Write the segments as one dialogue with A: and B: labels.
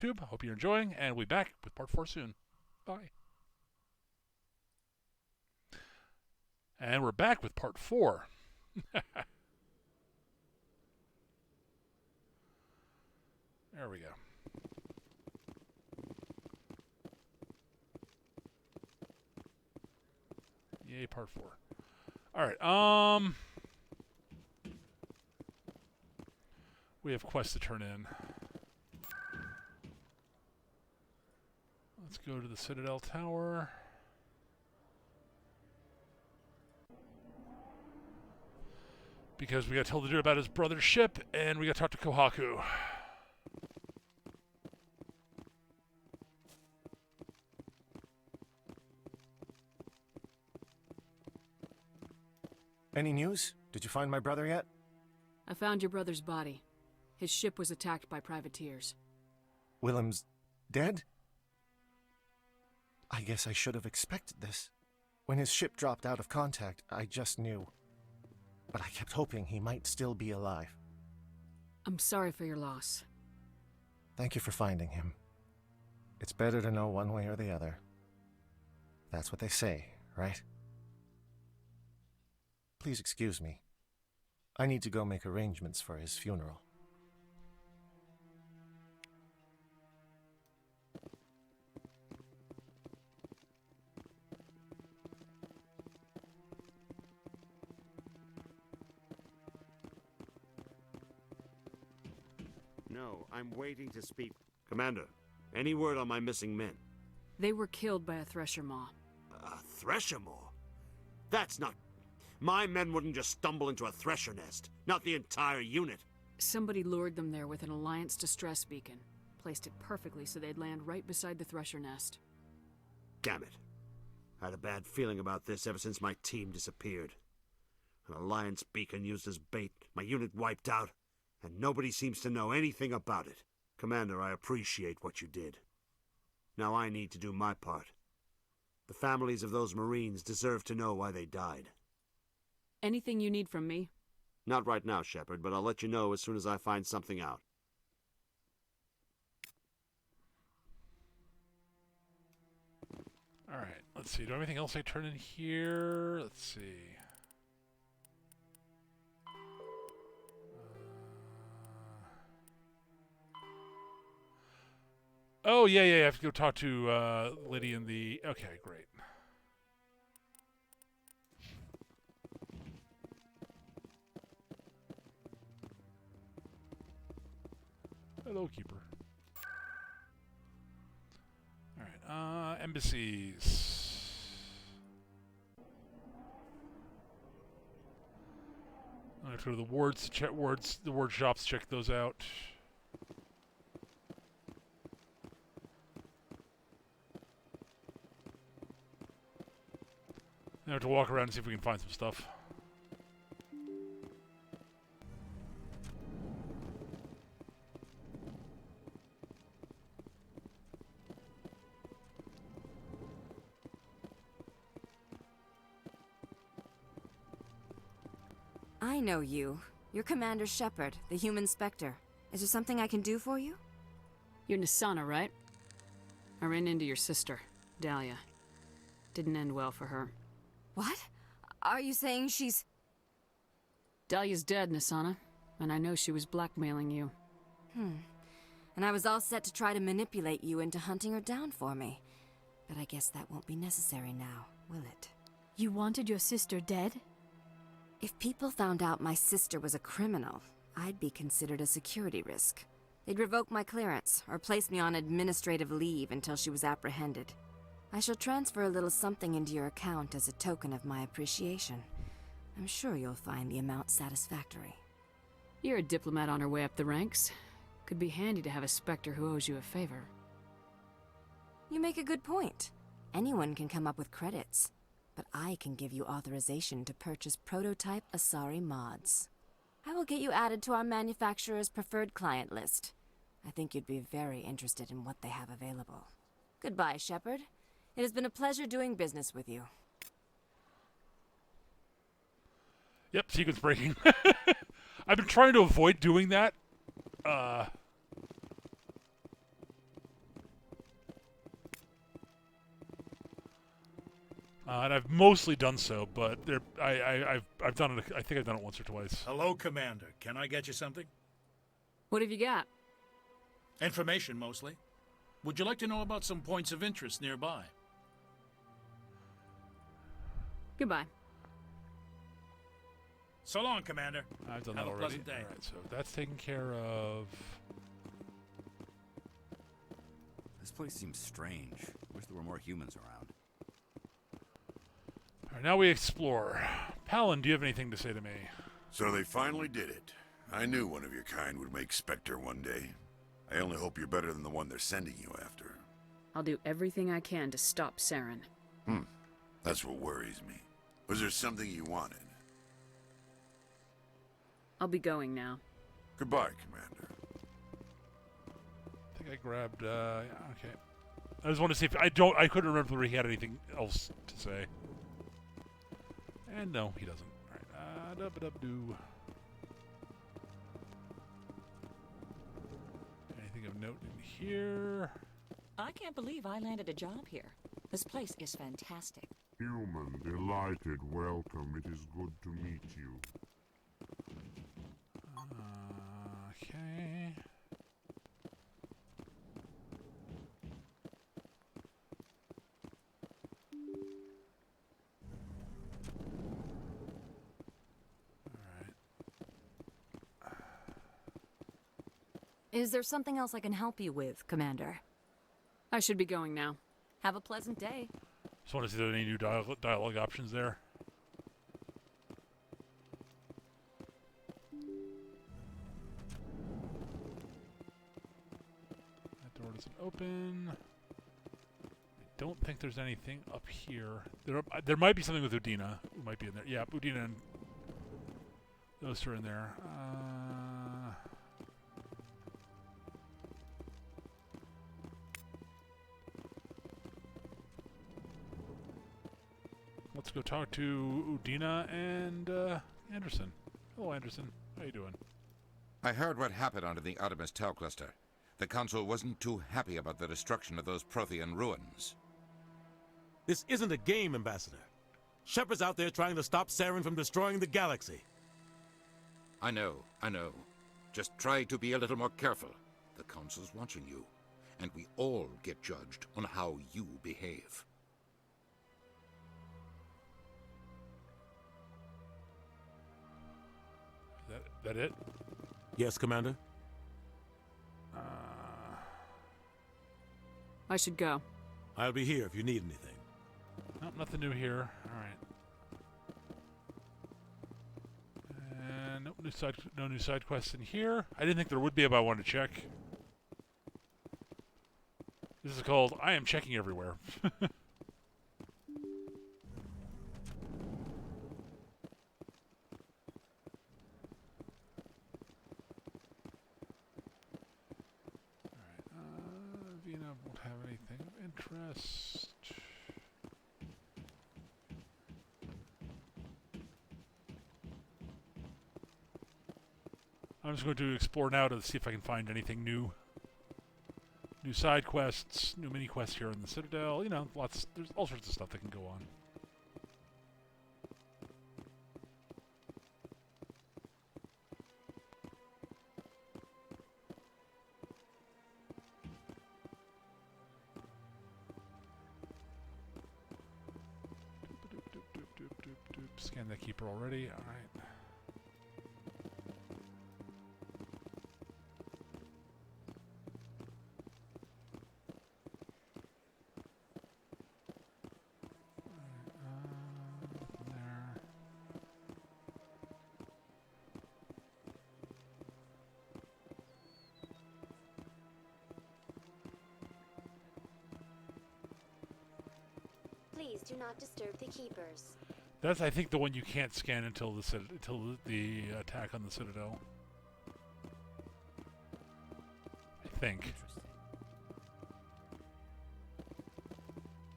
A: YouTube. I hope you're enjoying, and we'll be back with part 4 soon. Bye. And we're back with part 4. There we go. Yay, part 4. Alright, we have quests to turn in. Let's go to the Citadel Tower. Because we gotta tell the dude about his brother's ship, and we gotta talk to Kohaku.
B: Any news? Did you find my brother yet?
C: I found your brother's body. His ship was attacked by privateers.
B: Willem's dead? I guess I should have expected this. When his ship dropped out of contact, I just knew. But I kept hoping he might still be alive.
C: I'm sorry for your loss.
B: Thank you for finding him. It's better to know one way or the other. That's what they say, right? Please excuse me. I need to go make arrangements for his funeral.
D: No, I'm waiting to speak. Commander, any word on my missing men?
C: They were killed by a thresher maw.
D: A thresher maw? That's not... My men wouldn't just stumble into a thresher nest. Not the entire unit.
C: Somebody lured them there with an Alliance distress beacon. Placed it perfectly so they'd land right beside the thresher nest.
D: Damn it. I had a bad feeling about this ever since my team disappeared. An Alliance beacon used as bait, my unit wiped out, and nobody seems to know anything about it. Commander, I appreciate what you did. Now I need to do my part. The families of those Marines deserve to know why they died.
C: Anything you need from me?
D: Not right now, Shepard, but I'll let you know as soon as I find something out.
A: Alright, let's see. Do I have anything else I turn in here? Let's see. Oh, yeah, I have to go talk to Liddy in the... Okay, great. Hello, Keeper. Alright, embassies. I have to go to the wards to check the ward shops, check those out. I have to walk around and see if we can find some stuff.
E: I know you. You're Commander Shepard, the human Spectre. Is there something I can do for you?
C: You're Nisana, right? I ran into your sister, Dahlia. Didn't end well for her.
E: What? Are you saying she's...
C: Dahlia's dead, Nisana. And I know she was blackmailing you.
E: And I was all set to try to manipulate you into hunting her down for me. But I guess that won't be necessary now, will it?
F: You wanted your sister dead?
E: If people found out my sister was a criminal, I'd be considered a security risk. They'd revoke my clearance, or place me on administrative leave until she was apprehended. I shall transfer a little something into your account as a token of my appreciation. I'm sure you'll find the amount satisfactory.
C: You're a diplomat on her way up the ranks. Could be handy to have a Spectre who owes you a favor.
E: You make a good point. Anyone can come up with credits. But I can give you authorization to purchase prototype Asari mods. I will get you added to our manufacturer's preferred client list. I think you'd be very interested in what they have available. Goodbye, Shepard. It has been a pleasure doing business with you.
A: Yep, sequence breaking. I've been trying to avoid doing that. And I've mostly done so, but I've done it. I think I've done it once or twice.
G: Hello, Commander. Can I get you something?
C: What have you got?
G: Information, mostly. Would you like to know about some points of interest nearby?
C: Goodbye.
G: So long, Commander.
A: I've done
G: Have
A: that
G: a
A: already.
G: pleasant day.
A: All right, so that's taken care of.
H: This place seems strange. Wish there were more humans around.
A: All right, now we explore. Palin, do you have anything to say to me?
I: So they finally did it. I knew one of your kind would make Spectre one day. I only hope you're better than the one they're sending you after.
C: I'll do everything I can to stop Saren.
I: That's what worries me. Was there something you wanted?
C: I'll be going now.
I: Goodbye, Commander.
A: I think I grabbed. Yeah, okay. I just want to see if I couldn't remember whether he had anything else to say. And no, he doesn't. All right. Dub-a-dub-doo. Anything of note in here?
J: I can't believe I landed a job here. This place is fantastic.
K: Human, delighted welcome. It is good to meet you.
A: Okay.
E: Is there something else I can help you with, Commander?
C: I should be going now.
E: Have a pleasant day.
A: Just want to see if there are any new dialogue options there. That door doesn't open. I don't think there's anything up here. There might be something with Udina. Who might be in there. Yeah, Udina and those two are in there. Let's go talk to Udina and Anderson. Hello, Anderson. How you doing?
L: I heard what happened under the Artemis Tau cluster. The Council wasn't too happy about the destruction of those Prothean ruins.
M: This isn't a game, Ambassador. Shepard's out there trying to stop Saren from destroying the galaxy.
L: I know. Just try to be a little more careful. The Council's watching you, and we all get judged on how you behave.
A: That it?
M: Yes, Commander?
C: I should go.
M: I'll be here if you need anything.
A: Nope, nothing new here. Alright. And nope, no new side quests in here. I didn't think there would be, but I wanted to check. This is called I Am Checking Everywhere. Vina won't have anything of interest. I'm just going to explore now to see if I can find anything new. New side quests, new mini quests here in the Citadel. You know, there's all sorts of stuff that can go on. Scan that keeper already. All right. There.
N: Please do not disturb the keepers.
A: That's, I think, the one you can't scan until the attack on the Citadel. I think.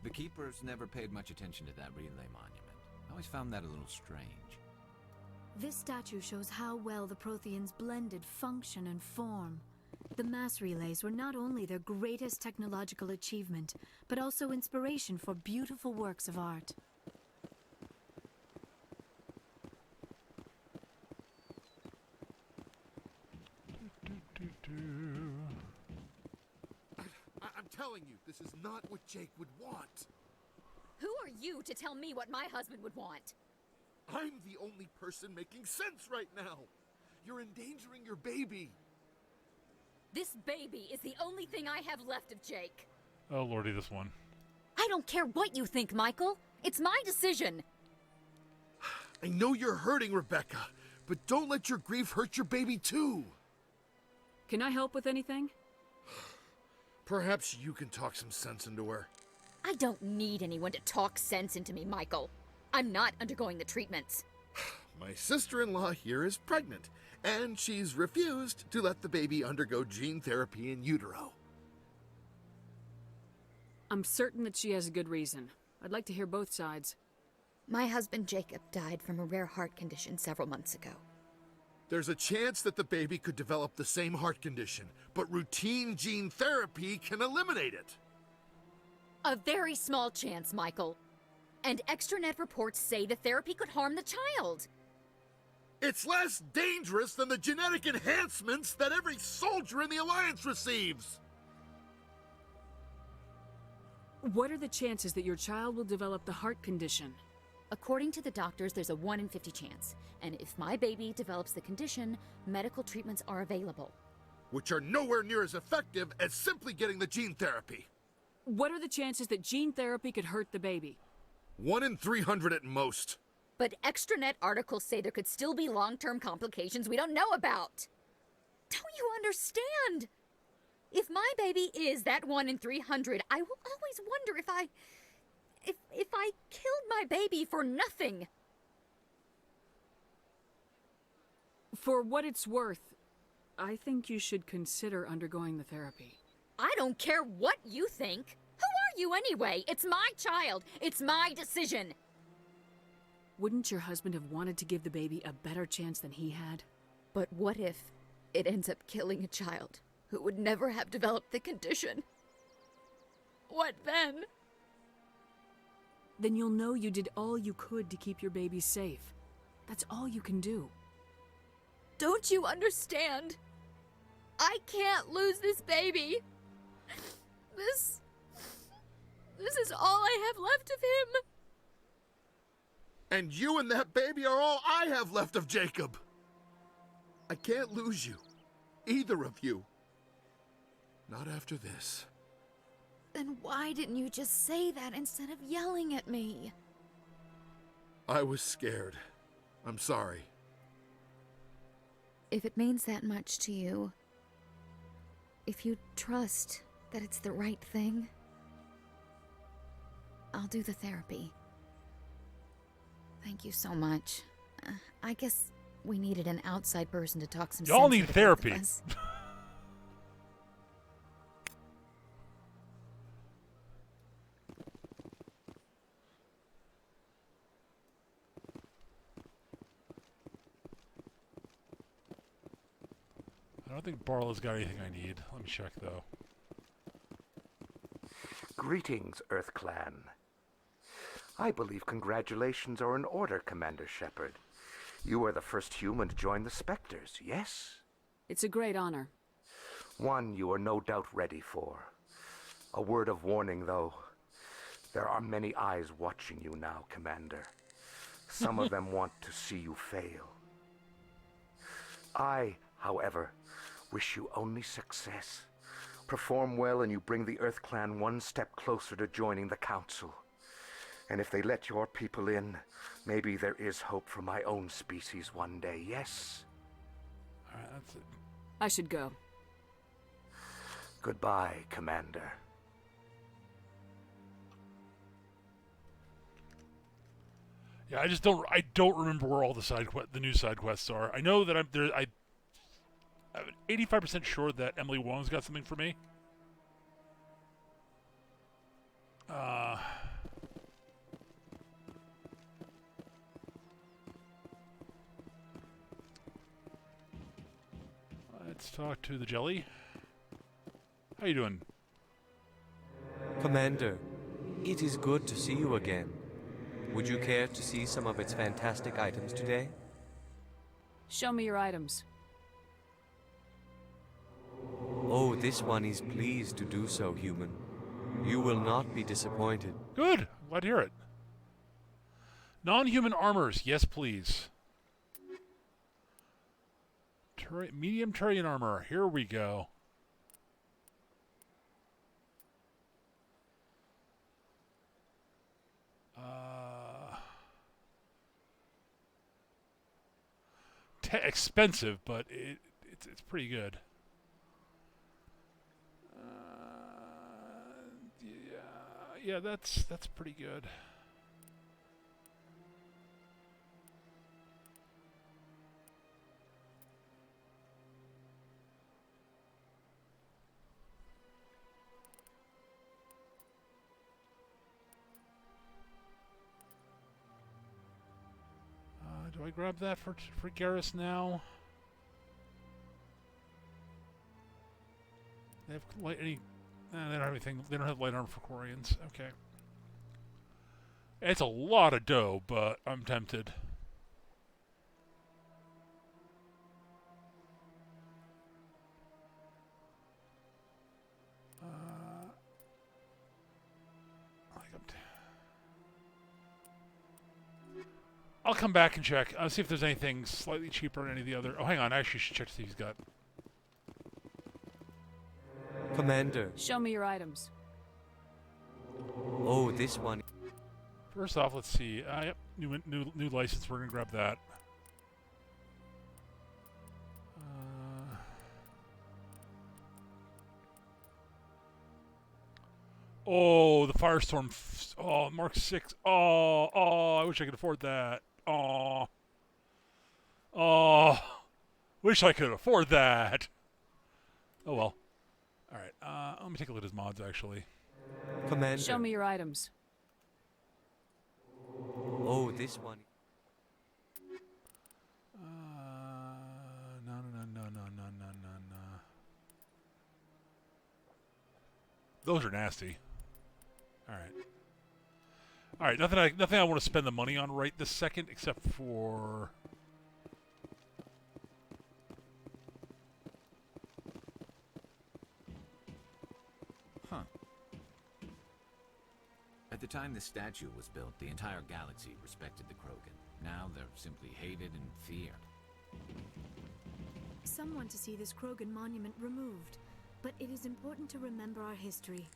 H: The Keepers never paid much attention to that relay monument. I always found that a little strange.
F: This statue shows how well the Protheans blended function and form. The mass relays were not only their greatest technological achievement, but also inspiration for beautiful works of art.
O: telling you, this is not what Jake would want.
P: Who are you to tell me what my husband would want?
O: I'm the only person making sense right now. You're endangering your baby.
P: This baby is the only thing I have left of Jake.
A: Oh, lordy, this one.
P: I don't care what you think, Michael. It's my decision.
O: I know you're hurting, Rebecca, but don't let your grief hurt your baby too.
C: Can I help with anything?
O: Perhaps you can talk some sense into her.
P: I don't need anyone to talk sense into me, Michael. I'm not undergoing the treatments.
O: My sister-in-law here is pregnant, and she's refused to let the baby undergo gene therapy in utero.
C: I'm certain that she has a good reason. I'd like to hear both sides.
P: My husband Jacob died from a rare heart condition several months ago.
O: There's a chance that the baby could develop the same heart condition, but routine gene therapy can eliminate it.
P: A very small chance, Michael. And extranet reports say the therapy could harm the child.
O: It's less dangerous than the genetic enhancements that every soldier in the Alliance receives.
C: What are the chances that your child will develop the heart condition?
P: According to the doctors, there's a 1 in 50 chance. And if my baby develops the condition, medical treatments are available.
O: Which are nowhere near as effective as simply getting the gene therapy.
C: What are the chances that gene therapy could hurt the baby?
O: 1 in 300 at most.
P: But extranet articles say there could still be long-term complications we don't know about. Don't you understand? If my baby is that 1 in 300, I will always wonder if I killed my baby for nothing.
C: For what it's worth, I think you should consider undergoing the therapy.
P: I don't care what you think. Who are you anyway? It's my child. It's my decision.
C: Wouldn't your husband have wanted to give the baby a better chance than he had?
P: But what if it ends up killing a child who would never have developed the condition? What then?
C: Then you'll know you did all you could to keep your baby safe. That's all you can do.
P: Don't you understand? I can't lose this baby. This is all I have left of him.
O: And you and that baby are all I have left of Jacob. I can't lose you. Either of you. Not after this.
P: Then why didn't you just say that instead of yelling at me?
O: I was scared. I'm sorry.
P: If it means that much to you, if you trust that it's the right thing, I'll do the therapy. Thank you so much. I guess we needed an outside person to talk some sense.
A: Y'all need
P: into
A: therapy.
P: both of us.
A: I don't think Barlow's got anything I need. Let me check, though.
Q: Greetings, Earth Clan. I believe congratulations are in order, Commander Shepard. You are the first human to join the Spectres, yes?
C: It's a great honor.
Q: One you are no doubt ready for. A word of warning, though. There are many eyes watching you now, Commander. Some of them want to see you fail. I, however, wish you only success. Perform well and you bring the Earth Clan one step closer to joining the Council. And if they let your people in, maybe there is hope for my own species one day, yes?
A: Alright, that's it.
C: I should go.
Q: Goodbye, Commander.
A: Yeah, I don't remember where all the new side quests are. I know that I'm 85% sure that Emily Wong's got something for me. Let's talk to the Jelly. How you doing?
R: Commander, it is good to see you again. Would you care to see some of its fantastic items today?
C: Show me your items.
R: Oh, this one is pleased to do so, human. You will not be disappointed.
A: Good. Glad to hear it. Non-human armors. Yes, please. Medium Turian armor. Here we go. Expensive, but it's pretty good. Yeah, that's pretty good. Do I grab that for Garrus now? They have light any? They don't have anything. They don't have light armor for Quarians. Okay. It's a lot of dough, but I'm tempted. I'll come back and check. I'll see if there's anything slightly cheaper than any of the other. Oh, hang on. I actually should check to see if he's got.
R: Commander.
C: Show me your items.
R: Oh, this one.
A: First off, let's see. Yep, new license. We're gonna grab that. Oh, the Firestorm. Oh, Mark 6. Oh, I wish I could afford that. Oh, wish I could afford that. Oh well. All right. Let me take a look at his mods actually.
R: Commander.
C: Show me your items.
R: Oh, this one.
A: No. Those are nasty. All right. Nothing I want to spend the money on right this second, except for.
H: Huh. At the time this statue was built, the entire galaxy respected the Krogan. Now they're simply hated and feared.
F: Some want to see this Krogan monument removed, but it is important to remember our history,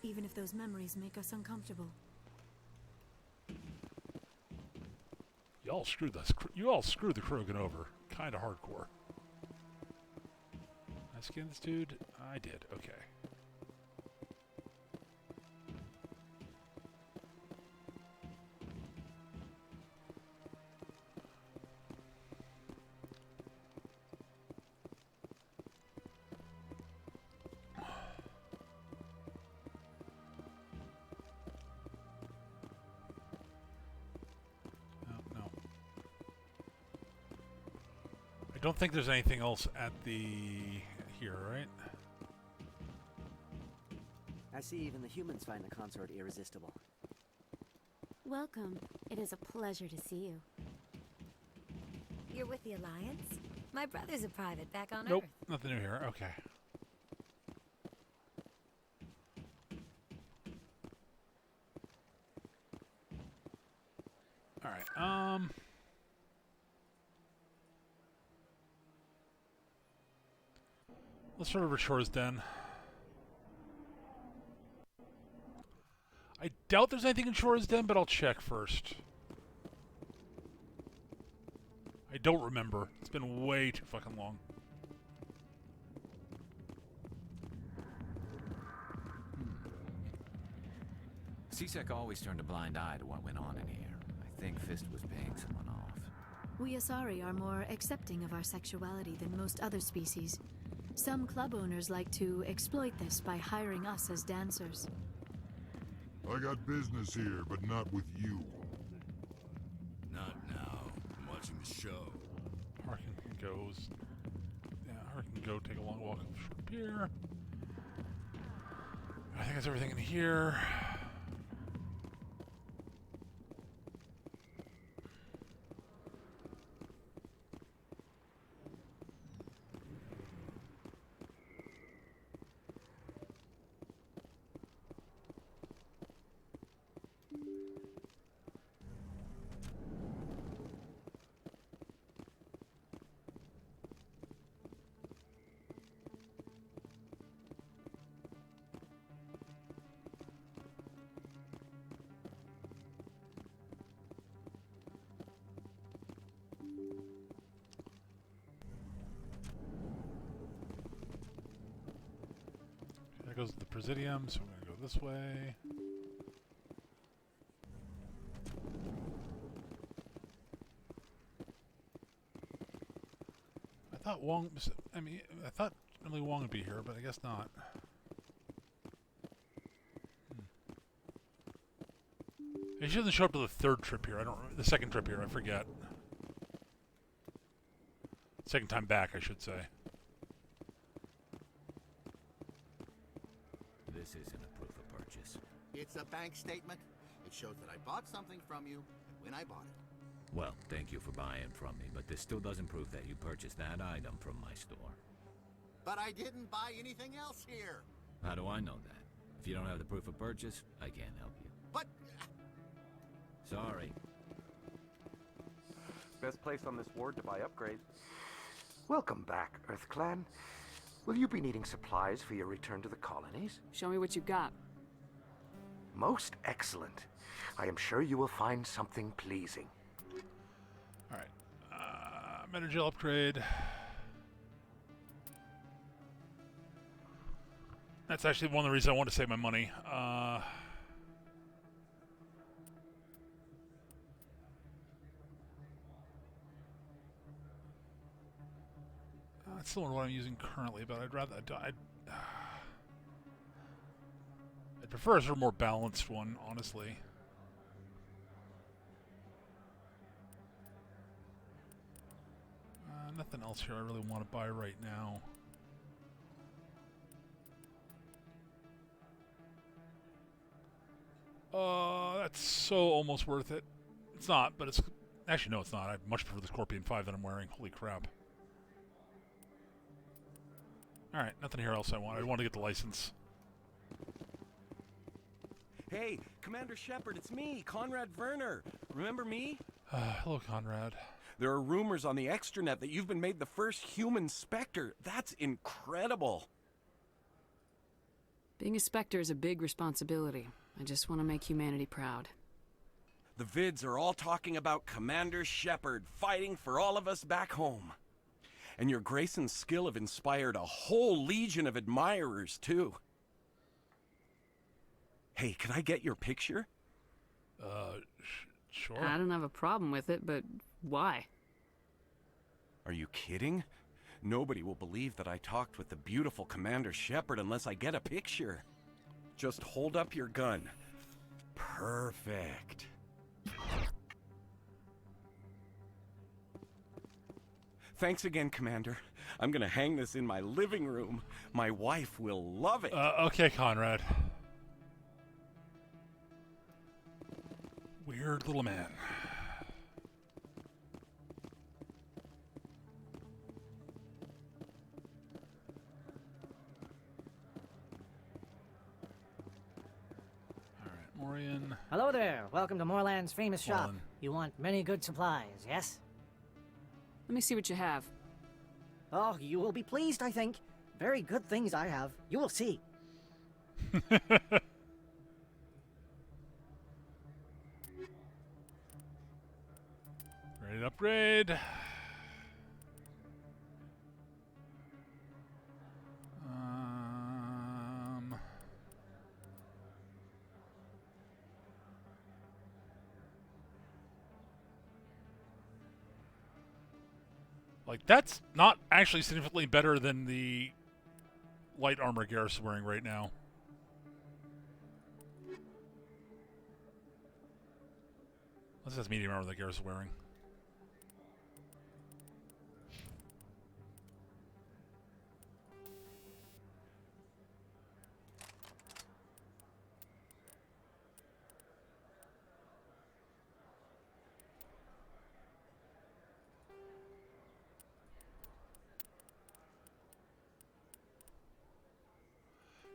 F: even if those memories make us uncomfortable.
A: You all screwed the Krogan over. Kind of hardcore. I scanned this dude? I did. Okay. I don't think there's anything else at the here, right?
S: I see even the humans find the consort irresistible.
N: Welcome. It is a pleasure to see you.
T: You're with the Alliance? My brother's a private back on
A: Nope,
T: Earth.
A: nothing new here. Okay. All right. Let's start over Shore's Den. I doubt there's anything in Shore's Den, but I'll check first. I don't remember. It's been way too fucking long.
H: CSEC always turned a blind eye to what went on in here. I think Fist was paying someone off.
F: We Asari are more accepting of our sexuality than most other species. Some club owners like to exploit this by hiring us as dancers.
K: I got business here, but not with you.
U: Not now. I'm watching the show.
A: Harkin goes. Yeah, Harkin go take a long walk up the short pier. I think that's everything in here. That goes to the Presidium, so we're going to go this way. I thought Wong... I thought Emily Wong would be here, but I guess not. She doesn't show up to the third trip here. The second trip here, I forget. Second time back, I should say.
U: This isn't a proof of purchase.
B: It's a bank statement. It shows that I bought something from you when I bought it.
U: Well, thank you for buying from me, but this still doesn't prove that you purchased that item from my store.
B: But I didn't buy anything else here.
U: How do I know that? If you don't have the proof of purchase, I can't help you.
B: But...
U: Sorry.
Q: Best place on this ward to buy upgrades. Welcome back, EarthClan. Will you be needing supplies for your return to the colonies?
C: Show me what you've got.
Q: Most excellent. I am sure you will find something pleasing.
A: Alright. Metagel upgrade. That's actually one of the reasons I want to save my money. That's the one what I'm using currently, but I'd rather... I'd prefer a sort of more balanced one, honestly. Nothing else here I really want to buy right now. That's so almost worth it. It's not, but it's... Actually, no, it's not. I much prefer the Scorpion 5 that I'm wearing. Holy crap. Alright, nothing here else I want. I want to get the license.
V: Hey, Commander Shepard, it's me, Conrad Werner. Remember me?
A: Hello, Conrad.
V: There are rumors on the extranet that you've been made the first human Spectre. That's incredible.
C: Being a Spectre is a big responsibility. I just want to make humanity proud.
V: The vids are all talking about Commander Shepard fighting for all of us back home. And your grace and skill have inspired a whole legion of admirers, too. Hey, can I get your picture?
A: Sure.
C: I don't have a problem with it, but why?
V: Are you kidding? Nobody will believe that I talked with the beautiful Commander Shepard unless I get a picture. Just hold up your gun. Perfect. Thanks again, Commander. I'm gonna hang this in my living room. My wife will love it.
A: Okay, Conrad. Weird little man. Alright, Morian.
W: Hello there. Welcome to Moorland's famous shop.
A: Morland.
W: You want many good supplies, yes?
C: Let me see what you have.
W: Oh, you will be pleased, I think. Very good things I have. You will see.
A: Ready to upgrade. Like, that's not actually significantly better than the light armor Garrus is wearing right now. Unless that's medium armor that Garrus is wearing.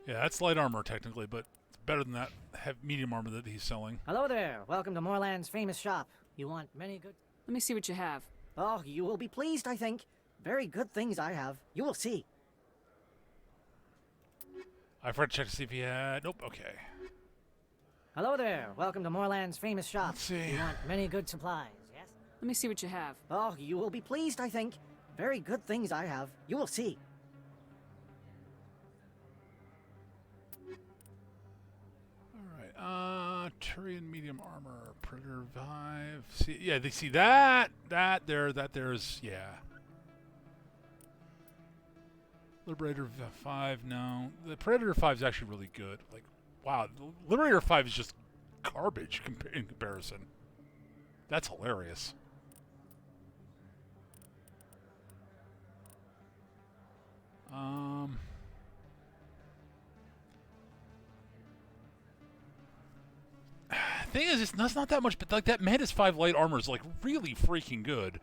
A: Yeah, that's light armor technically, but it's better than that medium armor that he's selling.
W: Hello there. Welcome to Moorland's famous shop. You want many good...
C: Let me see what you have.
W: Oh, you will be pleased, I think. Very good things I have. You will see.
A: I forgot to check to see if he had... Nope, okay.
W: Hello there. Welcome to Moorland's famous shop.
A: Let's see.
W: You want many good supplies, yes?
C: Let me see what you have.
W: Oh, you will be pleased, I think. Very good things I have. You will see.
A: Turian medium armor, Predator Vive. See, yeah, they see that there's yeah. Liberator 5, no. The Predator 5 is actually really good. Like, wow, the Liberator 5 is just garbage in comparison. That's hilarious. Thing is, it's not that much, but like that Mantis 5 light armor is like really freaking good.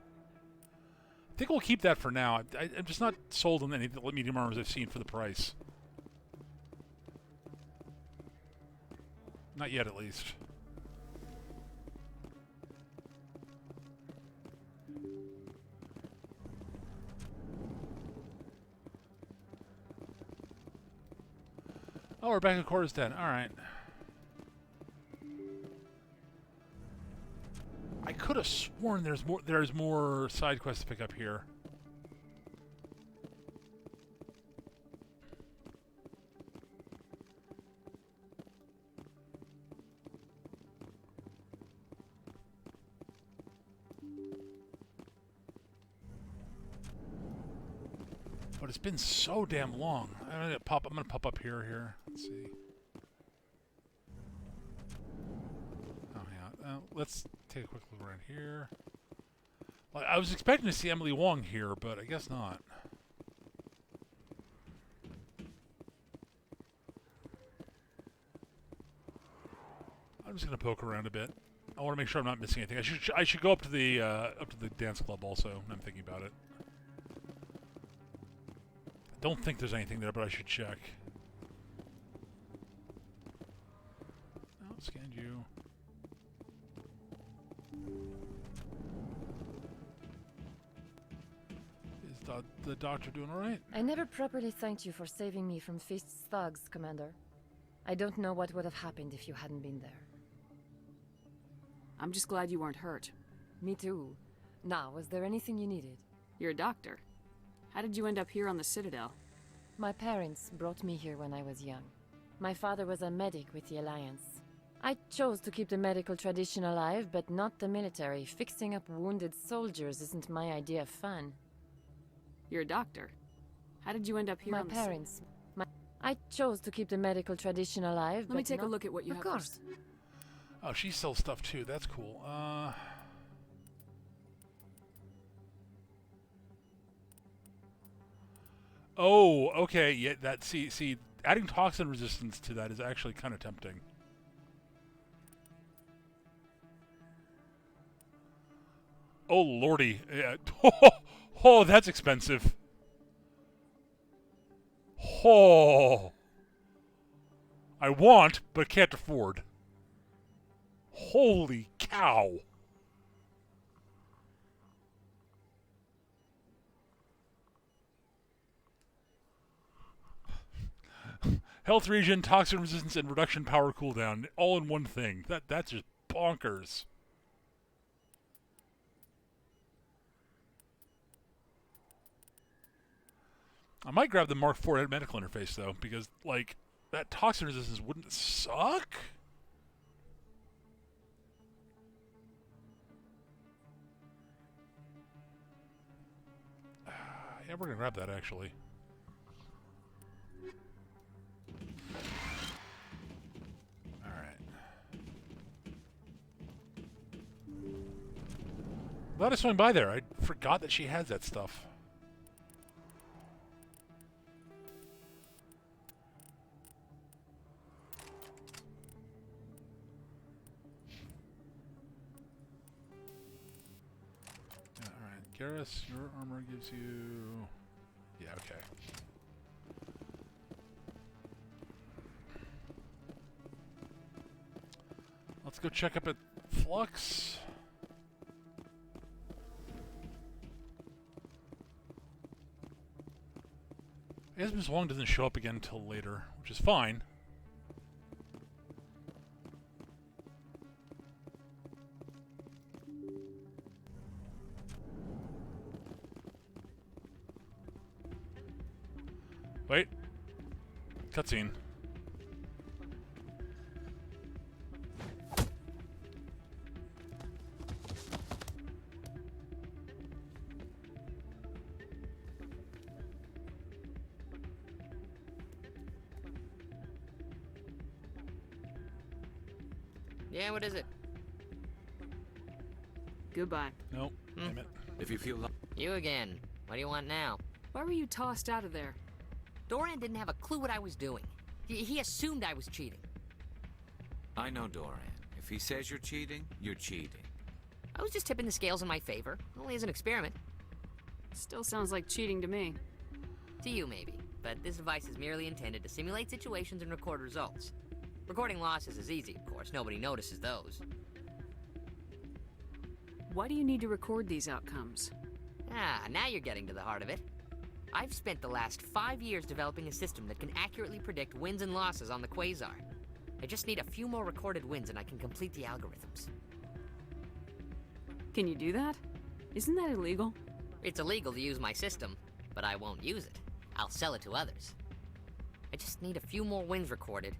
A: I think we'll keep that for now. I'm just not sold on any of the medium armors I've seen for the price. Not yet, at least. Oh, we're back at Quarters Den. All right. I could have sworn there's more side quests to pick up here. But it's been so damn long. I'm gonna pop up here. Let's see. Oh yeah. Let's take a quick look around here. Like, I was expecting to see Emily Wong here, but I guess not. I'm just gonna poke around a bit. I want to make sure I'm not missing anything. I should go up to the dance club also. I'm thinking about it. I don't think there's anything there, but I should check. Oh, scanned you. Is the doctor doing all right?
D: I never properly thanked you for saving me from Feast's thugs, Commander. I don't know what would have happened if you hadn't been there.
C: I'm just glad you weren't hurt.
D: Me too. Now, was there anything you needed?
C: You're a doctor. How did you end up here on the Citadel?
D: My parents brought me here when I was young. My father was a medic with the Alliance. I chose to keep the medical tradition alive, but not the military. Fixing up wounded soldiers isn't my idea of fun.
C: You're a doctor. How did you end up here on the Citadel?
D: My parents. I chose to keep the medical tradition alive,
C: Let me take a look at what you have.
D: Of course.
A: Oh, she sells stuff too. That's cool. Oh, okay. Yeah, that see, adding toxin resistance to that is actually kind of tempting. Oh lordy. Yeah. Oh, that's expensive. Oh. I want, but can't afford. Holy cow. Health regen, toxin resistance, and reduction power cooldown, all in one thing. That's just bonkers. I might grab the Mark IV medical interface though, because like that toxin resistance wouldn't suck. Yeah, we're gonna grab that actually. Glad I swung by there. I forgot that she has that stuff. Yeah, alright. Garrus, your armor gives you... Yeah, okay. Let's go check up at Flux. I guess Ms. Wong doesn't show up again until later, which is fine. Wait. Cutscene.
G: Yeah, what is it?
C: Goodbye.
A: Nope. Damn it.
H: If you feel
G: You again. What do you want now?
C: Why were you tossed out of there?
G: Doran didn't have a clue what I was doing. He assumed I was cheating.
H: I know Doran. If he says you're cheating, you're cheating.
G: I was just tipping the scales in my favor. Only as an experiment.
C: Still sounds like cheating to me.
G: To you, maybe. But this device is merely intended to simulate situations and record results. Recording losses is easy, of course. Nobody notices those.
C: Why do you need to record these outcomes?
G: Ah, now you're getting to the heart of it. I've spent the last 5 years developing a system that can accurately predict wins and losses on the Quasar. I just need a few more recorded wins and I can complete the algorithms.
C: Can you do that? Isn't that illegal?
G: It's illegal to use my system, but I won't use it. I'll sell it to others. I just need a few more wins recorded.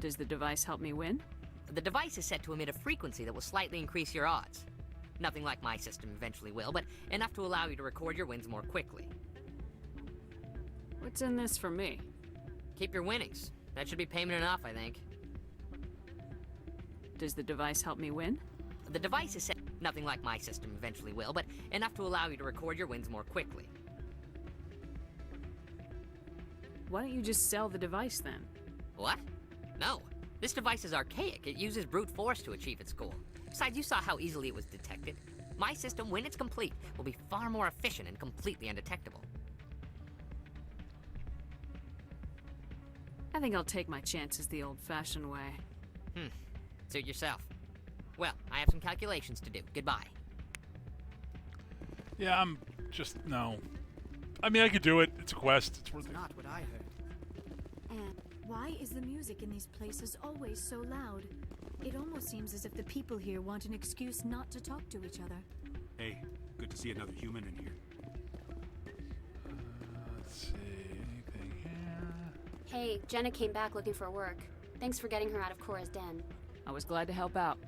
C: Does the device help me win?
G: The device is set to emit a frequency that will slightly increase your odds. Nothing like my system eventually will, but enough to allow you to record your wins more quickly.
C: What's in this for me?
G: Keep your winnings. That should be payment enough, I think.
C: Does the device help me win?
G: The device is set... Nothing like my system eventually will, but enough to allow you to record your wins more quickly.
C: Why don't you just sell the device then?
G: What? No. This device is archaic. It uses brute force to achieve its goal. Besides, you saw how easily it was detected. My system, when it's complete, will be far more efficient and completely undetectable.
C: I think I'll take my chances the old-fashioned way.
G: Suit yourself. Well, I have some calculations to do. Goodbye.
A: Yeah, I'm just... no. I mean, I could do it. It's a quest. It's worth it.
W: Not what I heard.
F: And why is the music in these places always so loud? It almost seems as if the people here want an excuse not to talk to each other.
I: Hey, good to see another human in here.
A: Let's see. Anything here?
N: Hey, Jenna came back looking for work. Thanks for getting her out of Cora's den.
C: I was glad to help out.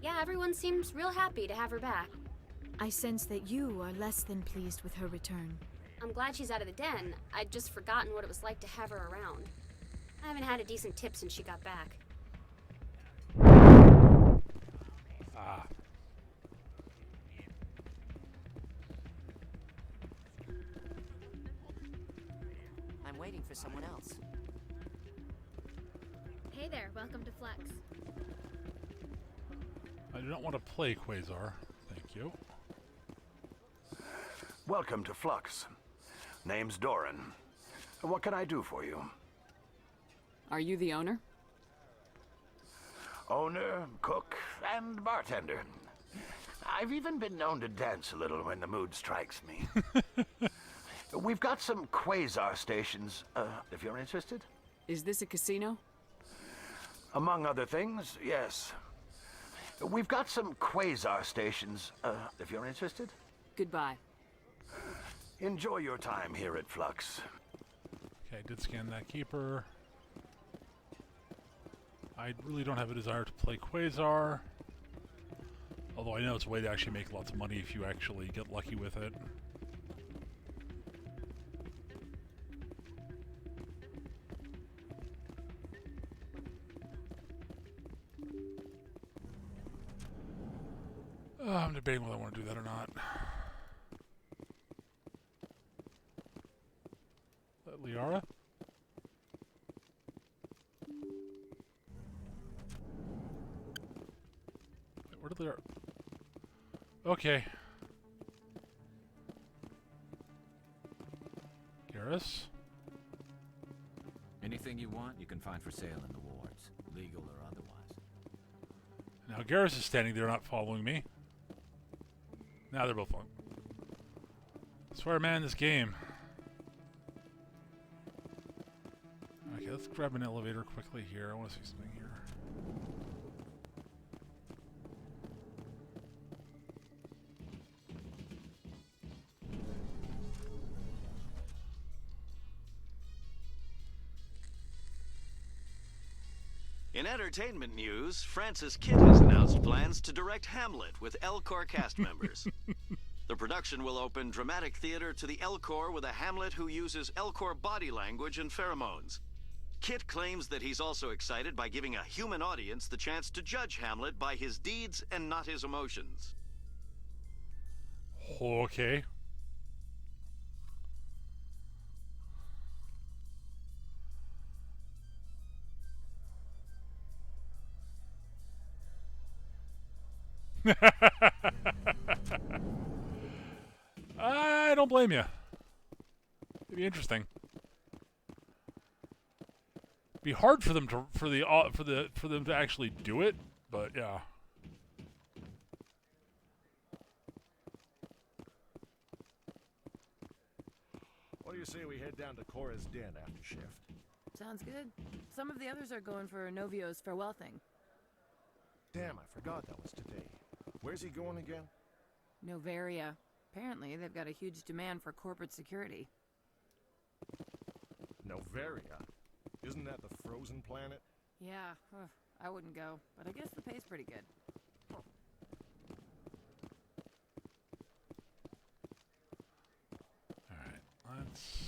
N: Yeah, everyone seems real happy to have her back.
F: I sense that you are less than pleased with her return.
N: I'm glad she's out of the den. I'd just forgotten what it was like to have her around. I haven't had a decent tip since she got back.
A: Ah.
S: I'm waiting for someone else.
N: Hey there, welcome to Flex.
A: I do not want to play Quasar. Thank you.
J: Welcome to Flux. Name's Doran. What can I do for you?
C: Are you the owner?
J: Owner, cook, and bartender. I've even been known to dance a little when the mood strikes me. We've got some Quasar stations, if you're interested.
C: Is this a casino?
J: Among other things, yes. We've got some Quasar stations, if you're interested.
C: Goodbye.
J: Enjoy your time here at Flux.
A: Okay, I did scan that keeper. I really don't have a desire to play Quasar. Although I know it's a way to actually make lots of money if you actually get lucky with it. I'm debating whether I want to do that or not. Liara? Wait, where did Liara... Okay. Garrus?
U: Anything you want, you can find for sale in the wards, legal or otherwise.
A: Now Garrus is standing there not following me. Now they're both following. I swear, man, this game. Okay, let's grab an elevator quickly here. I want to see something here.
X: In entertainment news, Francis Kidd has announced plans to direct Hamlet with Elcor cast members. The production will open dramatic theater to the Elcor with a Hamlet who uses Elcor body language and pheromones. Kit claims that he's also excited by giving a human audience the chance to judge Hamlet by his deeds and not his emotions.
A: Okay. I don't blame you. It'd be interesting. It'd be hard for them to for them to actually do it, but yeah.
E: What do you say we head down to Cora's den after shift?
D: Sounds good. Some of the others are going for Novio's farewell thing.
E: Damn, I forgot that was today. Where's he going again?
D: Novaria. Apparently, they've got a huge demand for corporate security.
E: Novaria? Isn't that the frozen planet?
D: Yeah, I wouldn't go, but I guess the pay's pretty good.
A: Alright, let's...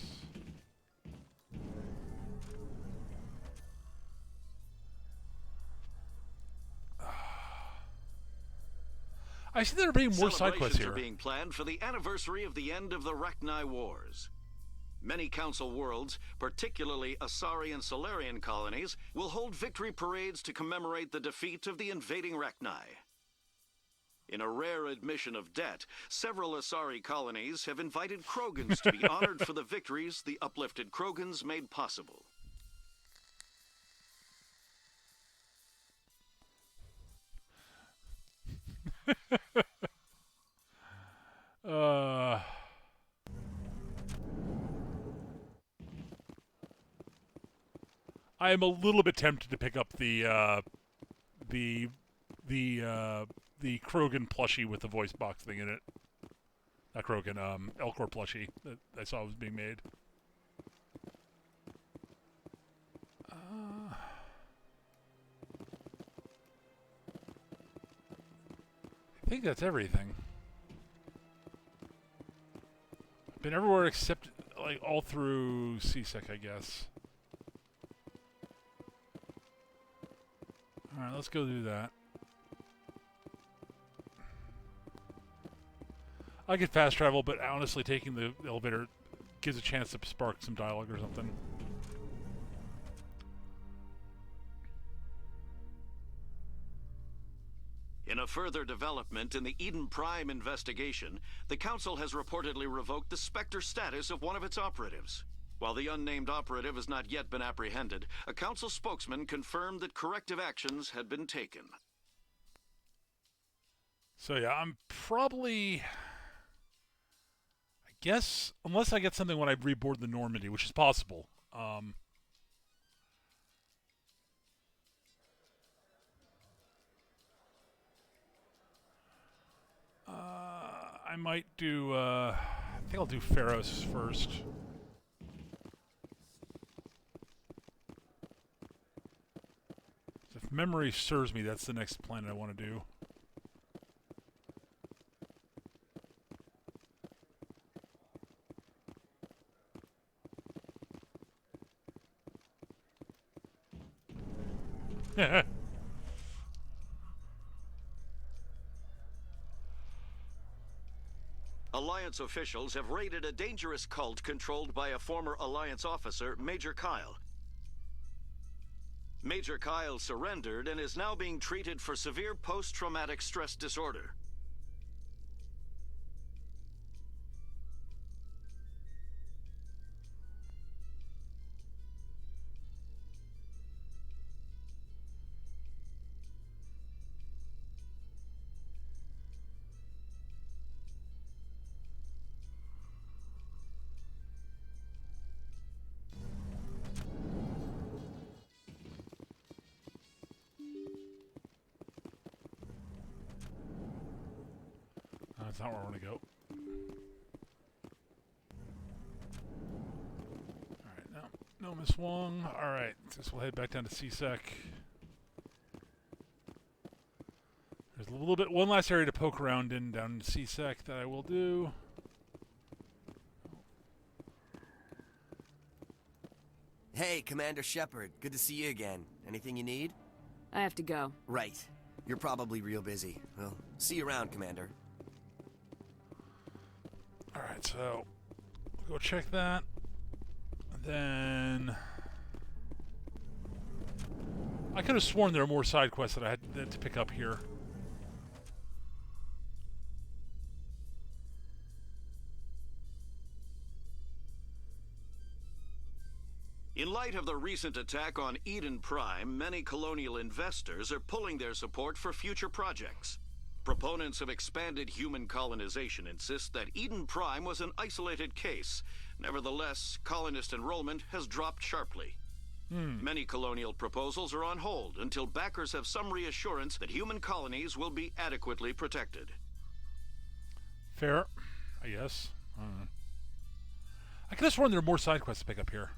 A: I see there are being more side quests here.
X: Celebrations are being planned for the anniversary of the end of the Rachni Wars. Many Council worlds, particularly Asari and Solarian colonies, will hold victory parades to commemorate the defeat of the invading Rachni. In a rare admission of debt, several Asari colonies have invited Krogans to be honored for the victories the uplifted Krogans made possible.
A: I am a little bit tempted to pick up the Krogan plushie with the voice box thing in it. Not Krogan, Elcor plushie that I saw was being made. I think that's everything. Been everywhere except, like, all through CSEC, I guess. Alright, let's go do that. I could fast travel, but honestly, taking the elevator gives a chance to spark some dialogue or something.
X: In a further development in the Eden Prime investigation, the Council has reportedly revoked the Spectre status of one of its operatives. While the unnamed operative has not yet been apprehended, a Council spokesman confirmed that corrective actions had been taken.
A: So yeah, I'm probably... I guess, unless I get something when I reboard the Normandy, which is possible. I might do, I think I'll do Pharos first. If memory serves me, that's the next planet I want to do.
X: Alliance officials have raided a dangerous cult controlled by a former Alliance officer, Major Kyle. Major Kyle surrendered and is now being treated for severe post-traumatic stress disorder.
A: That's not where I want to go. Alright, no Miss Wong. Alright, guess we'll head back down to CSEC. There's a little bit, one last area to poke around in down in CSEC that I will do.
L: Hey, Commander Shepard. Good to see you again. Anything you need?
C: I have to go.
L: Right. You're probably real busy. Well, see you around, Commander.
A: Alright, so we'll go check that. Then I could have sworn there were more side quests that I had to pick up here.
X: In light of the recent attack on Eden Prime, many colonial investors are pulling their support for future projects. Proponents of expanded human colonization insist that Eden Prime was an isolated case. Nevertheless, colonist enrollment has dropped sharply. Many colonial proposals are on hold until backers have some reassurance that human colonies will be adequately protected.
A: Fair, I guess. I could have sworn there were more side quests to pick up here.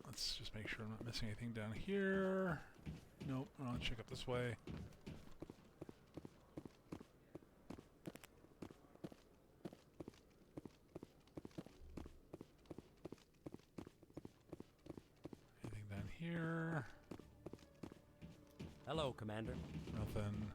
A: Let's just make sure I'm not missing anything down here. Nope, I'll check up this way. Anything down here?
S: Hello, Commander.
A: Nothing.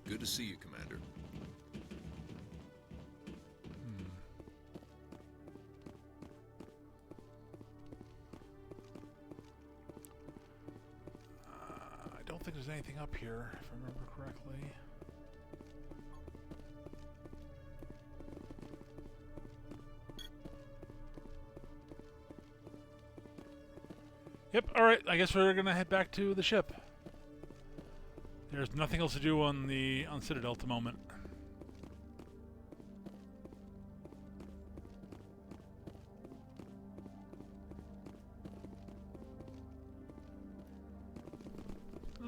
H: Good to see you, Commander.
A: I don't think there's anything up here, if I remember correctly. Yep, alright, I guess we're gonna head back to the ship. There's nothing else to do on Citadel at the moment.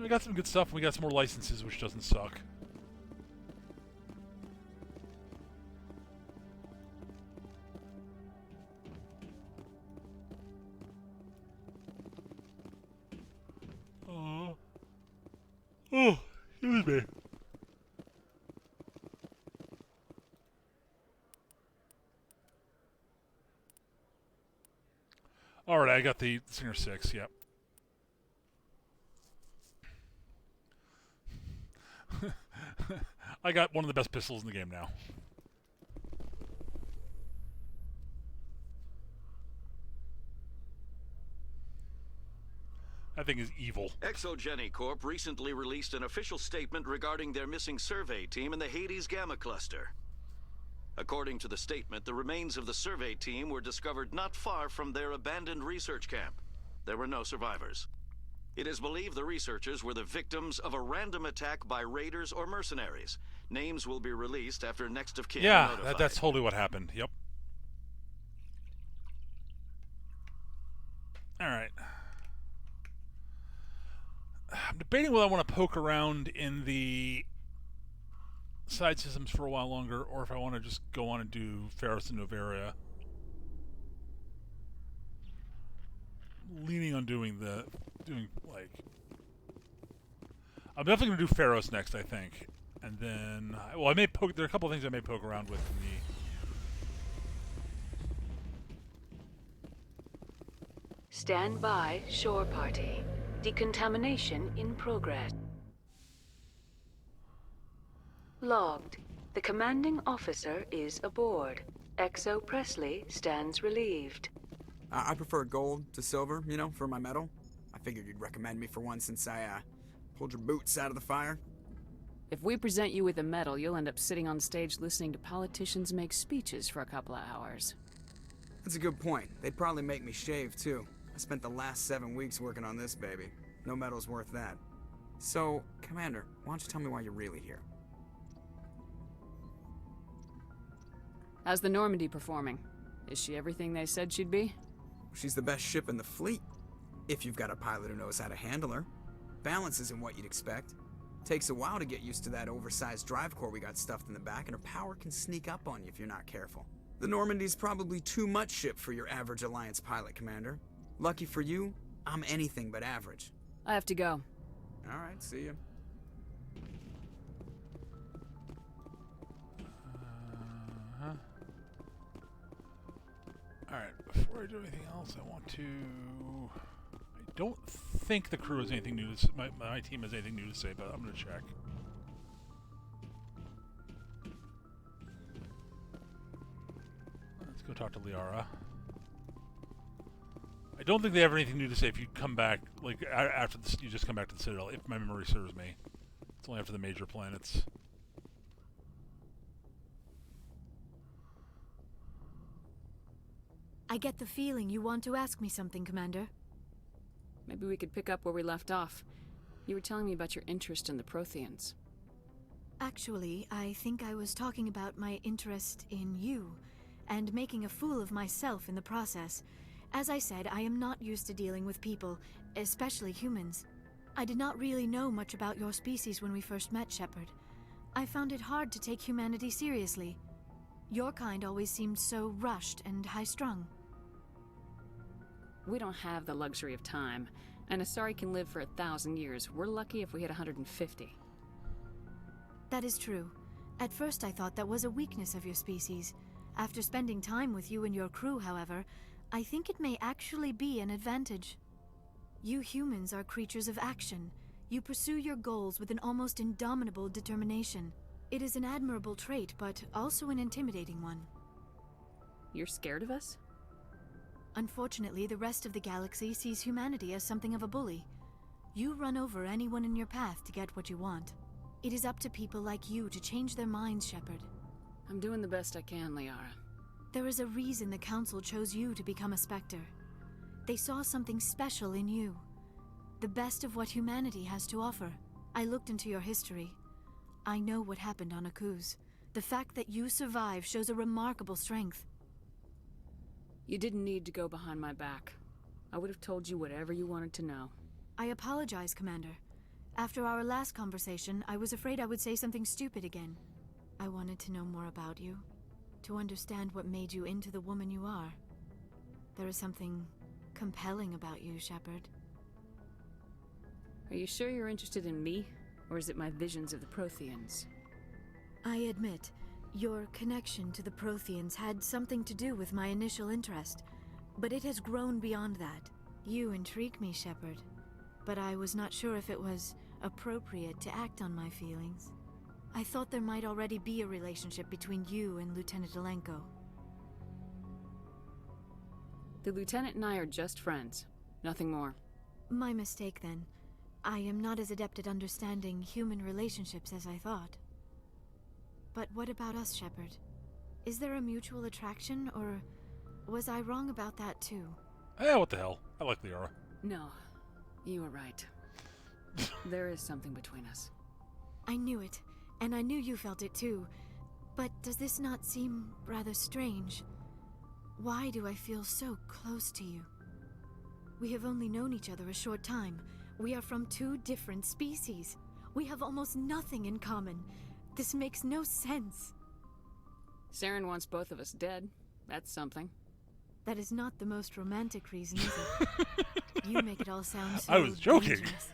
A: We got some good stuff, and we got some more licenses, which doesn't suck. Oh, excuse me. Alright, I got the Singer 6, yep. I got one of the best pistols in the game now. That thing is evil.
X: Exogeny Corp recently released an official statement regarding their missing survey team in the Hades Gamma Cluster. According to the statement, the remains of the survey team were discovered not far from their abandoned research camp. There were no survivors. It is believed the researchers were the victims of a random attack by raiders or mercenaries. Names will be released after next of kin are notified.
A: That's totally what happened. Yep. Alright. I'm debating whether I want to poke around in the side systems for a while longer, or if I want to just go on and do Pharos and Noveria. Leaning on I'm definitely going to do Pharos next, I think. And then, there are a couple of things I may poke around with in the...
M: Stand by, shore party. Decontamination in progress. Logged. The commanding officer is aboard. Exo Presley stands relieved.
O: I prefer gold to silver, for my medal. I figured you'd recommend me for one since I, pulled your boots out of the fire.
C: If we present you with a medal, you'll end up sitting on stage listening to politicians make speeches for a couple of hours.
O: That's a good point. They'd probably make me shave, too. I spent the last 7 weeks working on this baby. No medal's worth that. So, Commander, why don't you tell me why you're really here?
C: How's the Normandy performing? Is she everything they said she'd be?
O: She's the best ship in the fleet, if you've got a pilot who knows how to handle her. Balance isn't what you'd expect. Takes a while to get used to that oversized drive core we got stuffed in the back, and her power can sneak up on you if you're not careful. The Normandy's probably too much ship for your average Alliance pilot, Commander. Lucky for you, I'm anything but average.
C: I have to go.
O: Alright, see ya.
A: Alright, before I do anything else, I want to... I don't think the crew has anything new to my team has anything new to say, but I'm going to check. Let's go talk to Liara. I don't think they have anything new to say if you come back, like, after this, you just come back to the Citadel, if my memory serves me. It's only after the major planets.
F: I get the feeling you want to ask me something, Commander.
C: Maybe we could pick up where we left off. You were telling me about your interest in the Protheans.
F: Actually, I think I was talking about my interest in you, and making a fool of myself in the process. As I said, I am not used to dealing with people, especially humans. I did not really know much about your species when we first met, Shepard. I found it hard to take humanity seriously. Your kind always seemed so rushed and high-strung.
C: We don't have the luxury of time, and Asari can live for 1,000 years. We're lucky if we hit 150.
F: That is true. At first I thought that was a weakness of your species. After spending time with you and your crew, however, I think it may actually be an advantage. You humans are creatures of action. You pursue your goals with an almost indomitable determination. It is an admirable trait, but also an intimidating one.
C: You're scared of us?
F: Unfortunately, the rest of the galaxy sees humanity as something of a bully. You run over anyone in your path to get what you want. It is up to people like you to change their minds, Shepard.
C: I'm doing the best I can, Liara.
F: There is a reason the Council chose you to become a Spectre. They saw something special in you. The best of what humanity has to offer. I looked into your history. I know what happened on Akuz. The fact that you survived shows a remarkable strength.
C: You didn't need to go behind my back. I would have told you whatever you wanted to know.
F: I apologize, Commander. After our last conversation, I was afraid I would say something stupid again. I wanted to know more about you, to understand what made you into the woman you are. There is something compelling about you, Shepard.
C: Are you sure you're interested in me, or is it my visions of the Protheans?
F: I admit, your connection to the Protheans had something to do with my initial interest, but it has grown beyond that. You intrigue me, Shepard, but I was not sure if it was appropriate to act on my feelings. I thought there might already be a relationship between you and Lieutenant Alenko.
C: The Lieutenant and I are just friends, nothing more.
F: My mistake, then. I am not as adept at understanding human relationships as I thought. But what about us, Shepard? Is there a mutual attraction, or was I wrong about that too?
A: Eh, what the hell? I like Liara.
C: No, you were right. There is something between us.
F: I knew it, and I knew you felt it too. But does this not seem rather strange? Why do I feel so close to you? We have only known each other a short time. We are from two different species. We have almost nothing in common. This makes no sense.
C: Saren wants both of us dead. That's something.
F: That is not the most romantic reason, is it? You make it all sound so
A: I was joking.
F: dangerous.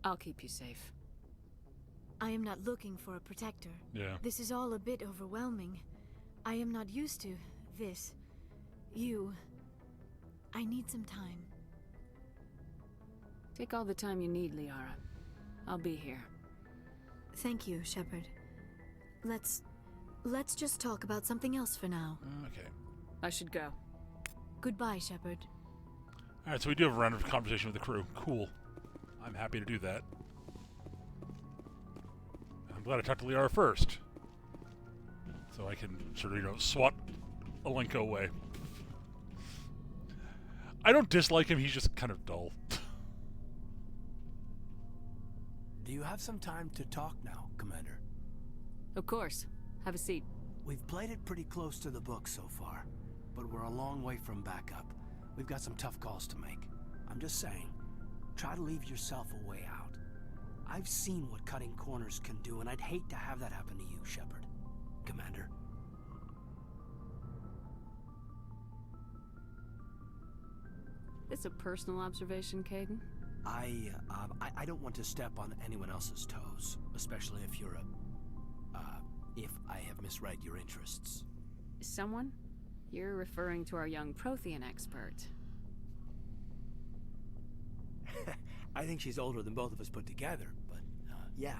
C: I'll keep you safe.
F: I am not looking for a protector.
A: Yeah.
F: This is all a bit overwhelming. I am not used to this. You. I need some time.
C: Take all the time you need, Liara. I'll be here.
F: Thank you, Shepard. Let's just talk about something else for now.
A: Okay.
C: I should go.
F: Goodbye, Shepard.
A: Alright, so we do have a round of conversation with the crew. Cool. I'm happy to do that. I'm glad I talked to Liara first. So I can sort of, swat Alenko away. I don't dislike him, he's just kind of dull.
K: Do you have some time to talk now, Commander?
C: Of course. Have a seat.
K: We've played it pretty close to the book so far, but we're a long way from backup. We've got some tough calls to make. I'm just saying, try to leave yourself a way out. I've seen what cutting corners can do, and I'd hate to have that happen to you, Shepard. Commander.
C: This a personal observation, Caden?
K: I don't want to step on anyone else's toes, especially if you're if I have misread your interests.
C: Someone? You're referring to our young Prothean expert.
K: I think she's older than both of us put together, but, yeah.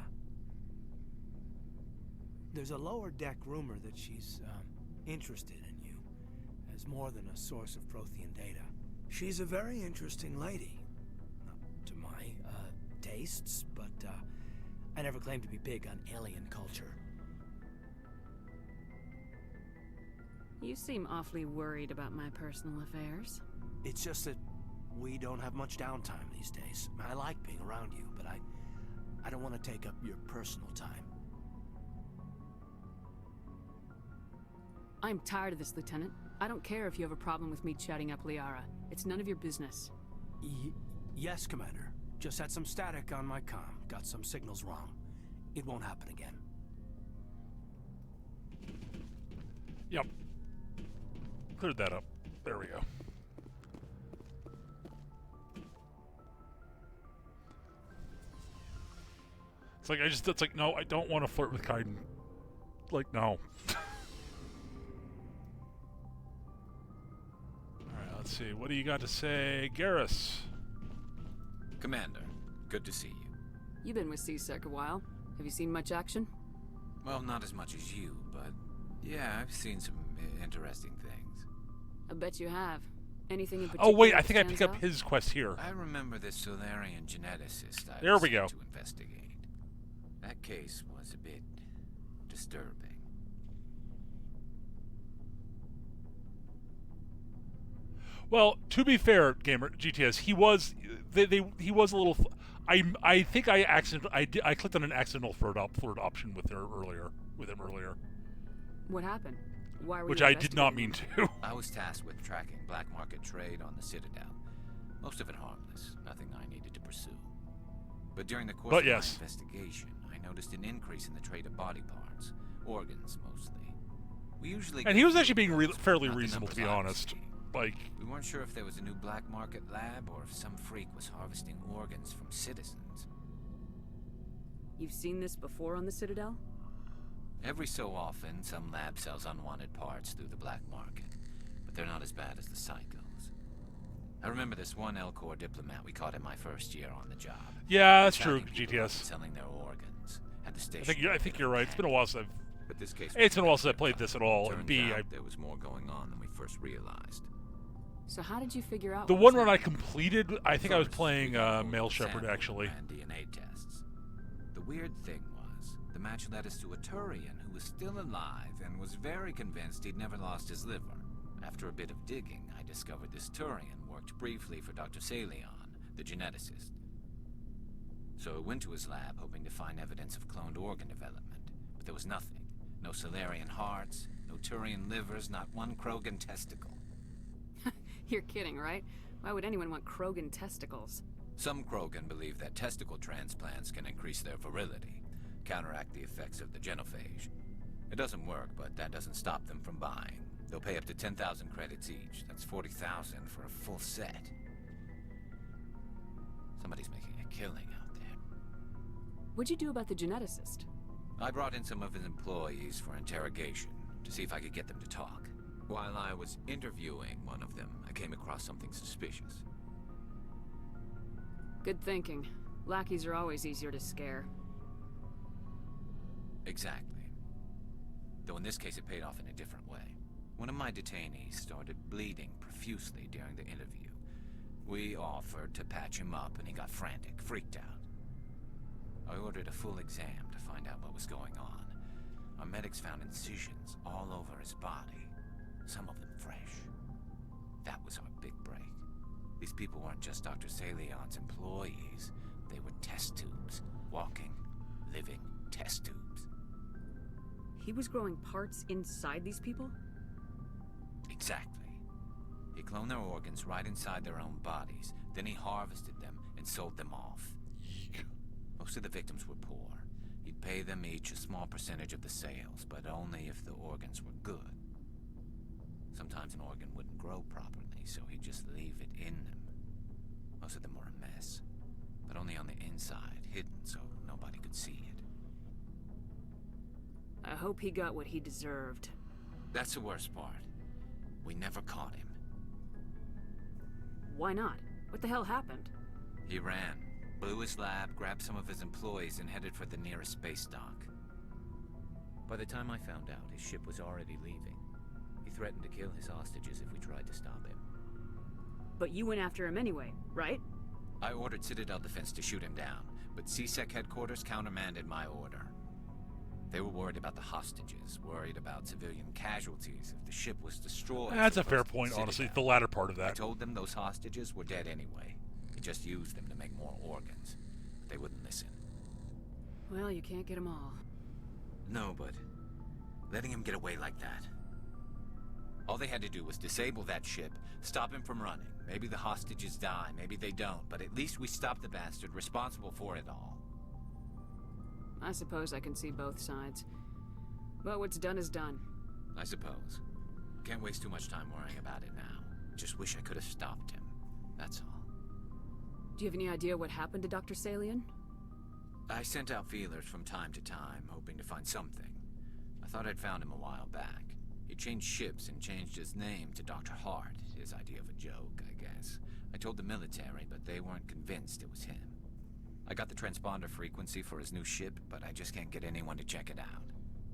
K: There's a lower deck rumor that she's, interested in you, as more than a source of Prothean data. She's a very interesting lady. Not to my, tastes, but, I never claimed to be big on alien culture.
C: You seem awfully worried about my personal affairs.
K: It's just that we don't have much downtime these days. I like being around you, but I don't want to take up your personal time.
C: I'm tired of this, Lieutenant. I don't care if you have a problem with me chatting up Liara. It's none of your business.
K: Yes, Commander. Just had some static on my comm. Got some signals wrong. It won't happen again.
A: Yep. Cleared that up. There we go. It's like, no, I don't want to flirt with Kaiden. Like, no. Alright, let's see. What do you got to say, Garrus?
H: Commander, good to see you.
C: You've been with C-Sec a while. Have you seen much action?
H: Well, not as much as you, but yeah, I've seen some interesting things.
C: I bet you have. Anything in particular?
A: Oh wait, I think I
C: stands
A: picked up
C: out?
A: his quest here.
H: I remember this Solarian geneticist I
A: There
H: was
A: we
H: sent
A: go.
H: to investigate. That case was a bit disturbing.
A: Well, to be fair, gamer GTS, he was he was a little. I think I clicked on an accidental flirt option with him earlier.
C: What happened? Why were
A: Which
C: you
A: I did not mean
C: investigating?
A: to.
H: I was tasked with tracking black market trade on the Citadel. Most of it harmless, nothing I needed to pursue. But during the course of my investigation, I noticed an increase in the trade of body parts, organs mostly. We usually
A: And he was actually being fairly reasonable, to be honest. Like,
H: we weren't sure if there was a new black market lab or if some freak was harvesting organs from citizens.
C: You've seen this before on the Citadel?
H: Every so often, some lab sells unwanted parts through the black market, but they're not as bad as the psychos. I remember this one L-Corps diplomat we caught in my first year on the job.
A: Yeah, that's true,
H: Attacking people
A: GTS.
H: selling their organs. Had the station
A: I think you're right. It's been a while since
H: But this case
A: it's been a while since I played this at all. And
H: Turns
A: B,
H: out there was more going on than we first realized.
C: So how did you figure out
A: the
C: what
A: one
C: was
A: run I
C: happening?
A: completed, I think I was
H: First,
A: playing
H: we got
A: Male
H: both
A: Shepherd
H: sample
A: actually.
H: And DNA tests. The weird thing was, the match led us to a Turian who was still alive and was very convinced he'd never lost his liver. After a bit of digging, I discovered this Turian worked briefly for Dr. Salion, the geneticist. So I went to his lab hoping to find evidence of cloned organ development, but there was nothing. No Solarian hearts, no Turian livers, not one Krogan testicle.
C: You're kidding, right? Why would anyone want Krogan testicles?
H: Some Krogan believe that testicle transplants can increase their virility, counteract the effects of the genophage. It doesn't work, but that doesn't stop them from buying. They'll pay up to 10,000 credits each. That's 40,000 for a full set. Somebody's making a killing out there.
C: What'd you do about the geneticist?
H: I brought in some of his employees for interrogation to see if I could get them to talk. While I was interviewing one of them, I came across something suspicious.
C: Good thinking. Lackeys are always easier to scare.
H: Exactly. Though in this case it paid off in a different way. One of my detainees started bleeding profusely during the interview. We offered to patch him up and he got frantic, freaked out. I ordered a full exam to find out what was going on. Our medics found incisions all over his body, some of them fresh. That was our big break. These people weren't just Dr. Salion's employees. They were test tubes. Walking, living test tubes.
C: He was growing parts inside these people?
H: Exactly. He cloned their organs right inside their own bodies. Then he harvested them and sold them off.
A: Eek.
H: Most of the victims were poor. He'd pay them each a small percentage of the sales, but only if the organs were good. Sometimes an organ wouldn't grow properly, so he'd just leave it in them. Most of them were a mess, but only on the inside, hidden so nobody could see it.
C: I hope he got what he deserved.
H: That's the worst part. We never caught him.
C: Why not? What the hell happened?
H: He ran, blew his lab, grabbed some of his employees, and headed for the nearest space dock. By the time I found out, his ship was already leaving. He threatened to kill his hostages if we tried to stop him.
C: But you went after him anyway, right?
H: I ordered Citadel Defense to shoot him down, but CSEC headquarters countermanded my order. They were worried about the hostages, worried about civilian casualties if the ship was destroyed.
A: That's a fair point, honestly, the latter part of that.
H: I told them those hostages were dead anyway. He just used them to make more organs. But they wouldn't listen.
C: Well, you can't get them all.
H: No, but letting him get away like that. All they had to do was disable that ship, stop him from running. Maybe the hostages die, maybe they don't, but at least we stopped the bastard responsible for it all.
C: I suppose I can see both sides. But what's done is done.
H: I suppose. Can't waste too much time worrying about it now. Just wish I could have stopped him. That's all.
C: Do you have any idea what happened to Dr. Salian?
H: I sent out feelers from time to time, hoping to find something. I thought I'd found him a while back. He changed ships and changed his name to Dr. Hart, his idea of a joke, I guess. I told the military, but they weren't convinced it was him. I got the transponder frequency for his new ship, but I just can't get anyone to check it out.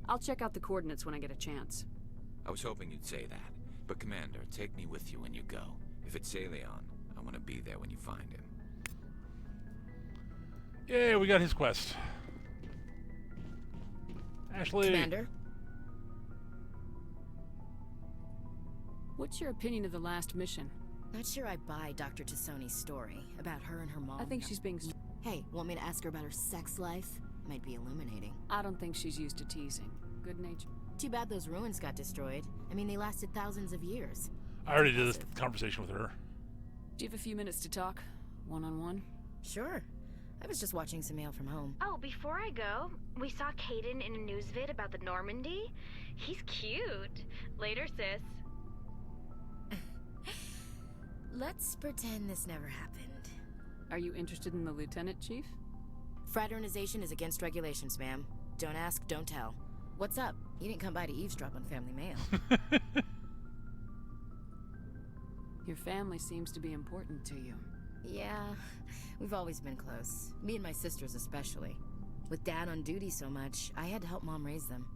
C: I'll check out the coordinates when I get a chance.
H: I was hoping you'd say that. But Commander, take me with you when you go. If it's Salion, I want to be there when you find him.
A: Yeah, we got his quest. Ashley.
C: Commander? What's your opinion of the last mission?
B: Not sure I buy Dr. Tassoni's story about her and her mom.
C: I think she's being...
B: Hey, want me to ask her about her sex life? Might be illuminating.
C: I don't think she's used to teasing. Good nature.
B: Too bad those ruins got destroyed. I mean, they lasted thousands of years.
A: I already did this conversation with her.
C: Do you have a few minutes to talk? One-on-one?
B: Sure. I was just watching some mail from home.
P: Oh, before I go, we saw Caden in a news vid about the Normandy. He's cute. Later, sis.
B: Let's pretend this never happened.
C: Are you interested in the Lieutenant, Chief?
B: Fraternization is against regulations, ma'am. Don't ask, don't tell. What's up? You didn't come by to eavesdrop on family mail.
C: Your family seems to be important to you.
B: Yeah, we've always been close. Me and my sisters especially. With Dad on duty so much, I had to help Mom raise them.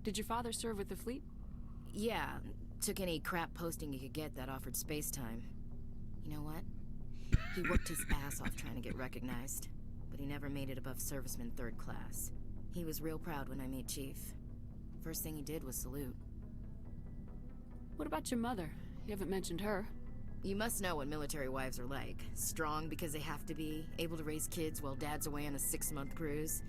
C: Did your father serve with the fleet?
B: Yeah, took any crap posting he could get that offered space time. You know what? He worked his ass off trying to get recognized, but he never made it above serviceman 3rd class. He was real proud when I met Chief. First thing he did was salute.
C: What about your mother? You haven't mentioned her.
B: You must know what military wives are like. Strong because they have to be, able to raise kids while Dad's away on a 6-month cruise.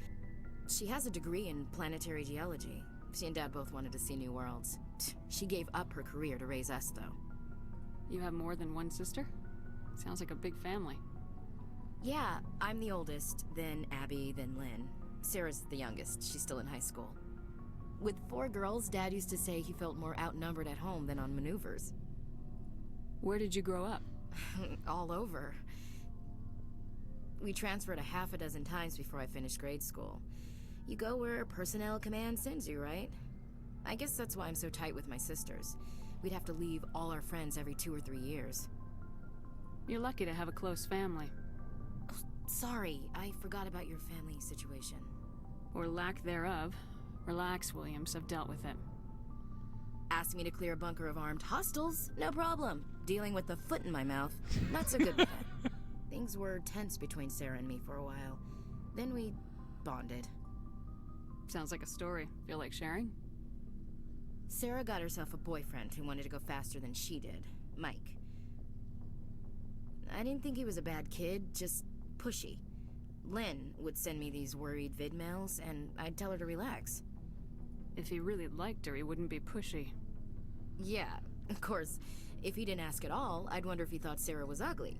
B: She has a degree in planetary geology. She and Dad both wanted to see new worlds. She gave up her career to raise us, though.
C: You have more than one sister? Sounds like a big family.
B: Yeah, I'm the oldest, then Abby, then Lynn. Sarah's the youngest. She's still in high school. With 4 girls, Dad used to say he felt more outnumbered at home than on maneuvers.
C: Where did you grow up?
B: All over. We transferred a half a dozen times before I finished grade school. You go where personnel command sends you, right? I guess that's why I'm so tight with my sisters. We'd have to leave all our friends every 2 or 3 years.
C: You're lucky to have a close family.
B: Oh, sorry, I forgot about your family situation.
C: Or lack thereof. Relax, Williams, I've dealt with it.
B: Ask me to clear a bunker of armed hostiles? No problem. Dealing with the foot in my mouth? Not so good with that. Things were tense between Sarah and me for a while. Then we bonded.
C: Sounds like a story. Feel like sharing?
B: Sarah got herself a boyfriend who wanted to go faster than she did. Mike. I didn't think he was a bad kid, just pushy. Lynn would send me these worried vid mails, and I'd tell her to relax.
C: If he really liked her, he wouldn't be pushy.
B: Yeah, of course, if he didn't ask at all, I'd wonder if he thought Sarah was ugly.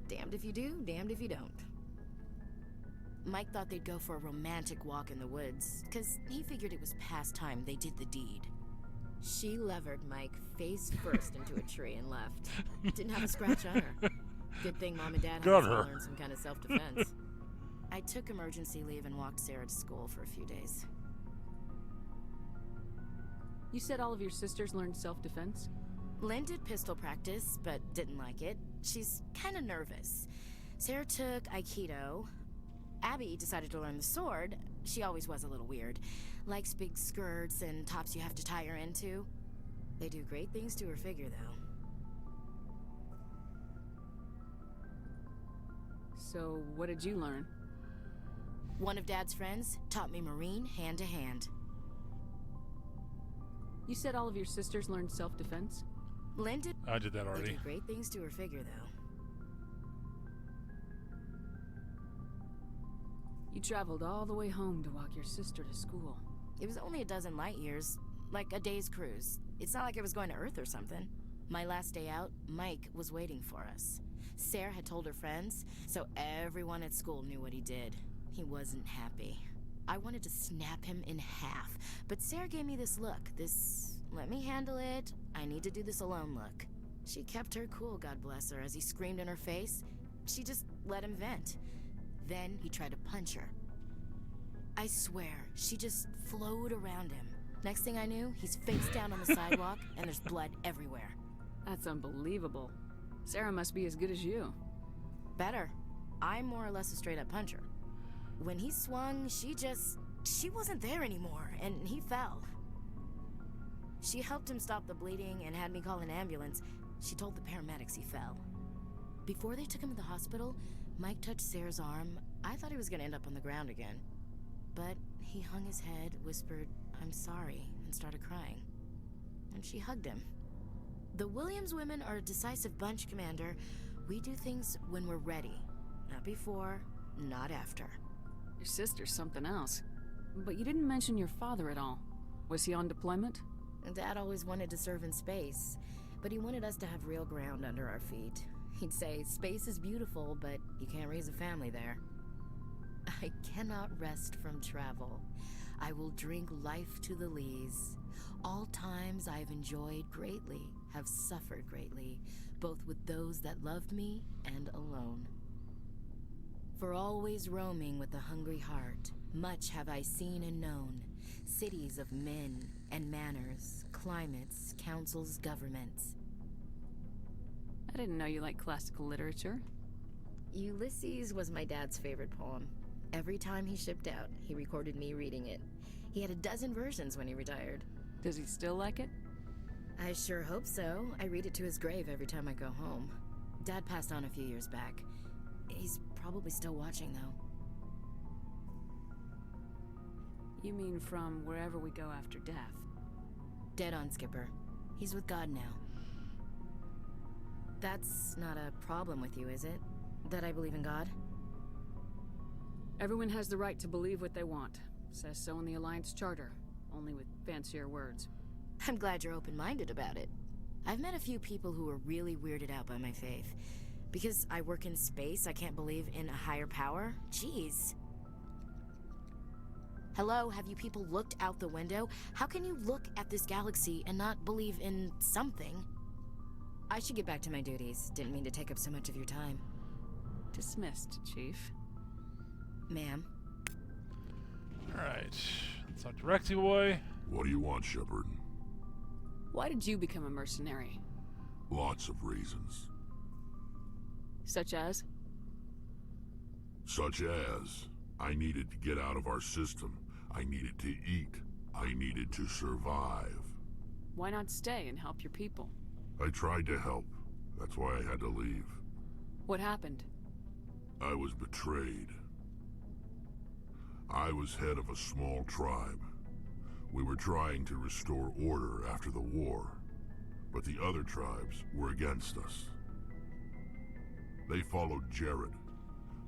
B: Damned if you do, damned if you don't. Mike thought they'd go for a romantic walk in the woods, because he figured it was past time they did the deed. She levered Mike face first into a tree and left. Didn't have a scratch on her. Good thing Mom and Dad had to learn some kind of self-defense. I took emergency leave and walked Sarah to school for a few days.
C: You said all of your sisters learned self-defense?
B: Lynn did pistol practice, but didn't like it. She's kind of nervous. Sarah took Aikido. Abby decided to learn the sword. She always was a little weird. Likes big skirts and tops you have to tie her into. They do great things to her figure, though.
C: So, what did you learn?
B: One of Dad's friends taught me Marine hand to hand.
C: You said all of your sisters learned self-defense?
B: Lynn did.
A: I did that already.
B: They do great things to her figure, though.
C: You traveled all the way home to walk your sister to school.
B: It was only a dozen light years, like a day's cruise. It's not like I was going to Earth or something. My last day out, Mike was waiting for us. Sarah had told her friends, so everyone at school knew what he did. He wasn't happy. I wanted to snap him in half, but Sarah gave me this look, this let me handle it, I need to do this alone look. She kept her cool, God bless her, as he screamed in her face. She just let him vent. Then he tried to punch her. I swear, she just flowed around him. Next thing I knew, he's face down on the sidewalk, and there's blood everywhere.
C: That's unbelievable. Sarah must be as good as you.
B: Better. I'm more or less a straight-up puncher. When he swung, she wasn't there anymore, and he fell. She helped him stop the bleeding and had me call an ambulance. She told the paramedics he fell. Before they took him to the hospital, Mike touched Sarah's arm. I thought he was gonna end up on the ground again. But he hung his head, whispered, "I'm sorry," and started crying. And she hugged him. The Williams women are a decisive bunch, Commander. We do things when we're ready. Not before, not after.
C: Your sister's something else. But you didn't mention your father at all. Was he on deployment?
B: Dad always wanted to serve in space, but he wanted us to have real ground under our feet. He'd say, space is beautiful, but you can't raise a family there. I cannot rest from travel. I will drink life to the lees. All times I have enjoyed greatly, have suffered greatly, both with those that loved me and alone. For always roaming with a hungry heart, much have I seen and known, cities of men and manners, climates, councils, governments.
C: I didn't know you liked classical literature.
B: Ulysses was my dad's favorite poem. Every time he shipped out, he recorded me reading it. He had a dozen versions when he retired.
C: Does he still like it?
B: I sure hope so. I read it to his grave every time I go home. Dad passed on a few years back. He's probably still watching, though.
C: You mean from wherever we go after death?
B: Dead on, Skipper. He's with God now. That's not a problem with you, is it? That I believe in God?
C: Everyone has the right to believe what they want. Says so in the Alliance Charter, only with fancier words.
B: I'm glad you're open-minded about it. I've met a few people who are really weirded out by my faith. Because I work in space, I can't believe in a higher power? Jeez. Hello, have you people looked out the window? How can you look at this galaxy and not believe in something? I should get back to my duties. Didn't mean to take up so much of your time.
C: Dismissed, Chief.
B: Ma'am.
A: Alright. Let's talk to Rexy Boy.
Q: What do you want, Shepard?
C: Why did you become a mercenary?
Q: Lots of reasons.
C: Such as?
Q: Such as, I needed to get out of our system. I needed to eat. I needed to survive.
C: Why not stay and help your people?
Q: I tried to help. That's why I had to leave.
C: What happened?
Q: I was betrayed. I was head of a small tribe. We were trying to restore order after the war, but the other tribes were against us. They followed Jared.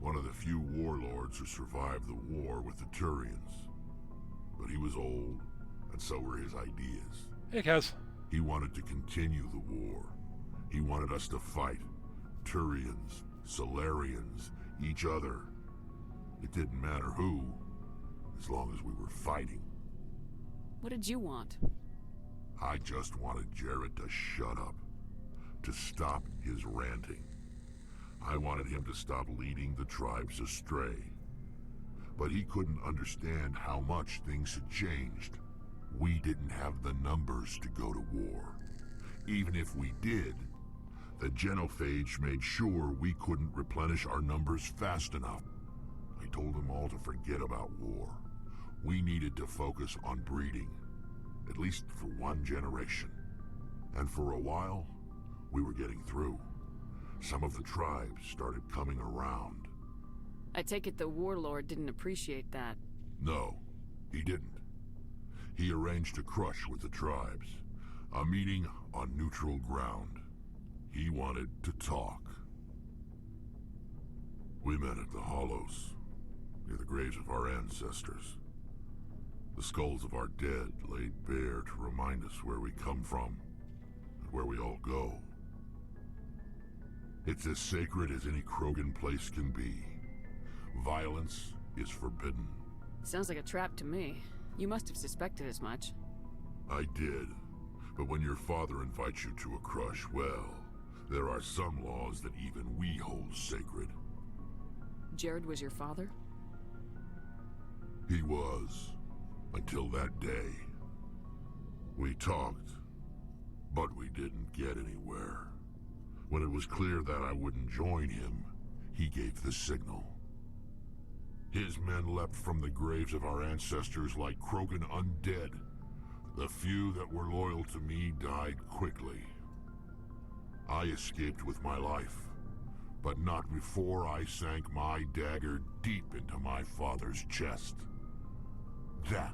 Q: One of the few warlords who survived the war with the Turians. But he was old, and so were his ideas.
A: Hey, Kaz.
Q: He wanted to continue the war. He wanted us to fight. Turians, Solarians, each other. It didn't matter who, as long as we were fighting.
C: What did you want?
Q: I just wanted Jared to shut up. To stop his ranting. I wanted him to stop leading the tribes astray. But he couldn't understand how much things had changed. We didn't have the numbers to go to war. Even if we did, the genophage made sure we couldn't replenish our numbers fast enough. I told them all to forget about war. We needed to focus on breeding, at least for one generation. And for a while, we were getting through. Some of the tribes started coming around.
C: I take it the warlord didn't appreciate that.
Q: No, he didn't. He arranged a crush with the tribes. A meeting on neutral ground. He wanted to talk. We met at the Hollows, near the graves of our ancestors. The skulls of our dead laid bare to remind us where we come from, and where we all go. It's as sacred as any Krogan place can be. Violence is forbidden.
C: Sounds like a trap to me. You must have suspected as much.
Q: I did. But when your father invites you to a crush, well, there are some laws that even we hold sacred.
C: Jared was your father?
Q: He was. Until that day. We talked, but we didn't get anywhere. When it was clear that I wouldn't join him, he gave the signal. His men leapt from the graves of our ancestors like Krogan undead. The few that were loyal to me died quickly. I escaped with my life, but not before I sank my dagger deep into my father's chest. That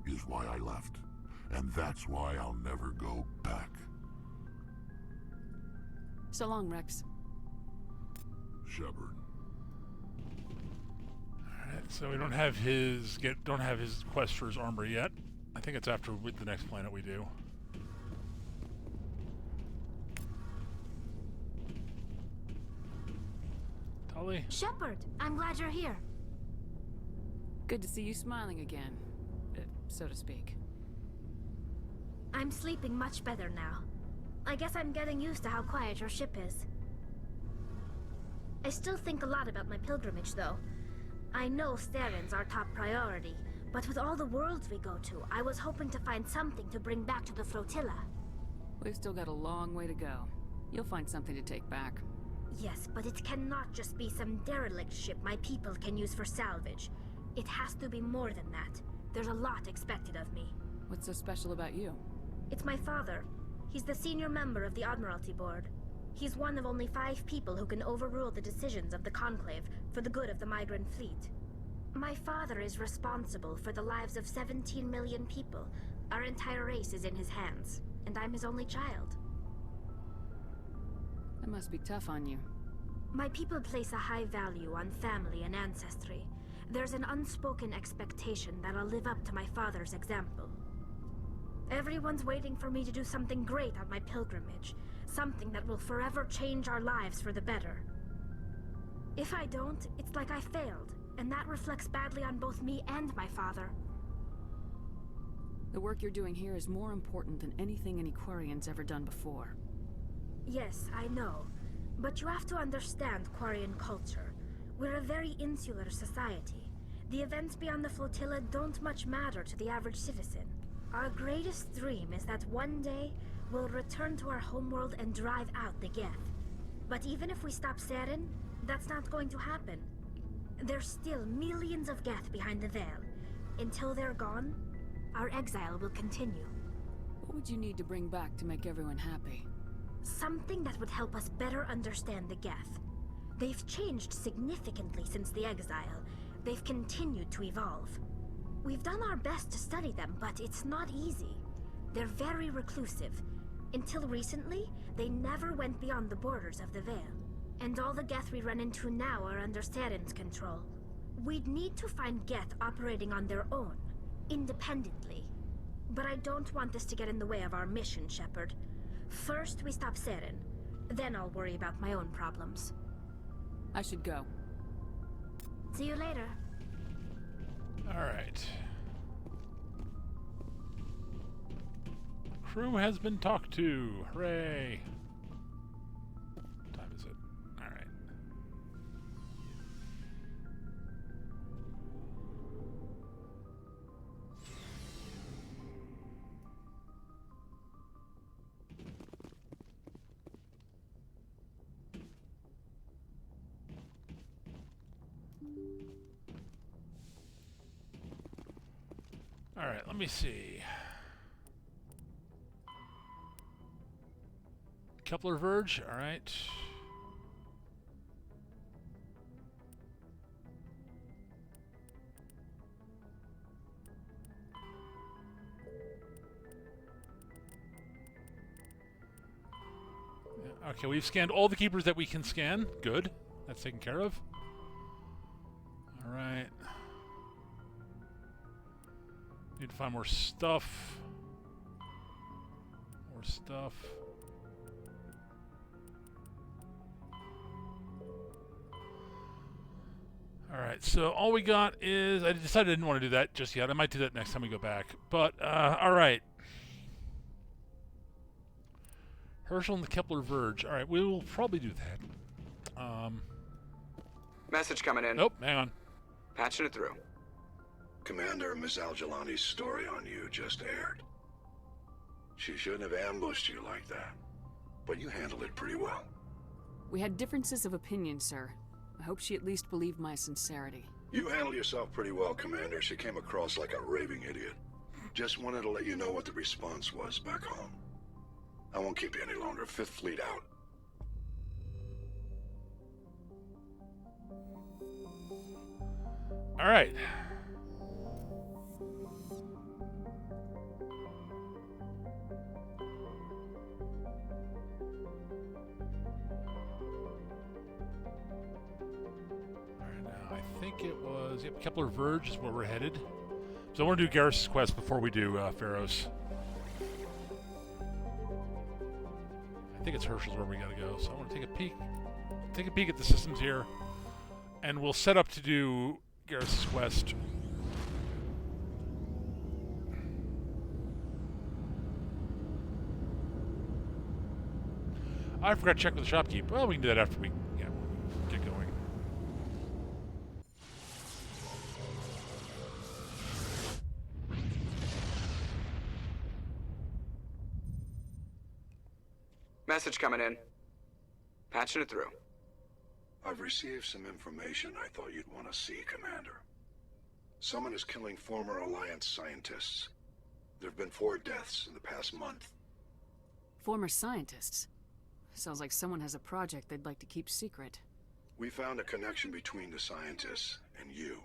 Q: is why I left, and that's why I'll never go back.
C: So long, Rex.
Q: Shepard.
A: Alright, so we don't have his quest for his armor yet. I think it's after with the next planet we do. Tully?
F: Shepard, I'm glad you're here.
C: Good to see you smiling again, so to speak.
F: I'm sleeping much better now. I guess I'm getting used to how quiet your ship is. I still think a lot about my pilgrimage, though. I know Steren's our top priority, but with all the worlds we go to, I was hoping to find something to bring back to the flotilla.
C: We've still got a long way to go. You'll find something to take back.
F: Yes, but it cannot just be some derelict ship my people can use for salvage. It has to be more than that. There's a lot expected of me.
C: What's so special about you?
F: It's my father. He's the senior member of the Admiralty Board. He's one of only 5 people who can overrule the decisions of the Conclave for the good of the migrant fleet. My father is responsible for the lives of 17 million people. Our entire race is in his hands, and I'm his only child.
C: That must be tough on you.
F: My people place a high value on family and ancestry. There's an unspoken expectation that I'll live up to my father's example. Everyone's waiting for me to do something great on my pilgrimage. Something that will forever change our lives for the better. If I don't, it's like I failed, and that reflects badly on both me and my father.
C: The work you're doing here is more important than anything any Quarian's ever done before.
F: Yes, I know. But you have to understand Quarian culture. We're a very insular society. The events beyond the flotilla don't much matter to the average citizen. Our greatest dream is that one day, we'll return to our homeworld and drive out the Geth. But even if we stop Seren, that's not going to happen. There's still millions of Geth behind the veil. Until they're gone, our exile will continue.
C: What would you need to bring back to make everyone happy?
F: Something that would help us better understand the Geth. They've changed significantly since the exile. They've continued to evolve. We've done our best to study them, but it's not easy. They're very reclusive. Until recently, they never went beyond the borders of the Veil.
G: and all the Geth we run into now are under Saren's control. We'd need to find Geth operating on their own, independently. But I don't want this to get in the way of our mission, Shepard. First, we stop Saren. Then I'll worry about my own problems.
C: I should go.
G: See you later.
A: All right. Crew has been talked to. Hooray. What time is it? All right. All right, let me see. Kepler Verge, all right. Yeah, okay, we've scanned all the keepers that we can scan. Good. That's taken care of. All right. Need to find more stuff. More stuff. Alright, so all we got is... I decided I didn't want to do that just yet. I might do that next time we go back. But, alright. Herschel and the Kepler Verge. Alright, we will probably do that.
O: Message coming in.
A: Nope, hang on.
O: Patching it through.
R: Commander, Miss Al-Jalani's story on you just aired. She shouldn't have ambushed you like that. But you handled it pretty well.
C: We had differences of opinion, sir. I hope she at least believed my sincerity.
R: You handled yourself pretty well, Commander. She came across like a raving idiot. Just wanted to let you know what the response was back home. I won't keep you any longer. Fifth Fleet out.
A: All right. I think it was Kepler Verge is where we're headed. So I want to do Garrus' quest before we do Pharaoh's. I think it's Herschel's where we gotta go. So I want to take a peek at the systems here, and we'll set up to do Garrus' quest. I forgot to check with the shopkeep. Well, we can do that after we get going.
O: Message coming in. Patching it through.
R: I've received some information I thought you'd want to see, Commander. Someone is killing former Alliance scientists. There have been 4 deaths in the past month.
C: Former scientists? Sounds like someone has a project they'd like to keep secret.
R: We found a connection between the scientists and you.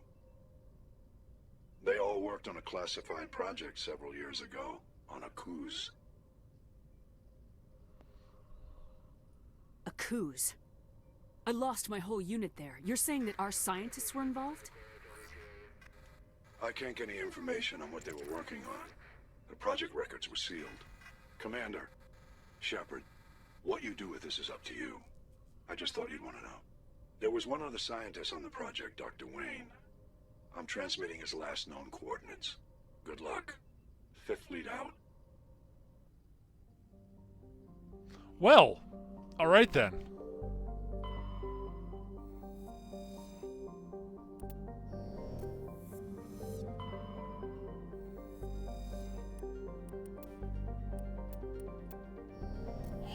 R: They all worked on a classified project several years ago on a cruise.
C: A coups. I lost my whole unit there. You're saying that our scientists were involved?
R: I can't get any information on what they were working on. The project records were sealed. Commander, Shepard, what you do with this is up to you. I just thought you'd want to know. There was one other scientist on the project, Dr. Wayne. I'm transmitting his last known coordinates. Good luck. Fifth Fleet out.
A: Well, all right then.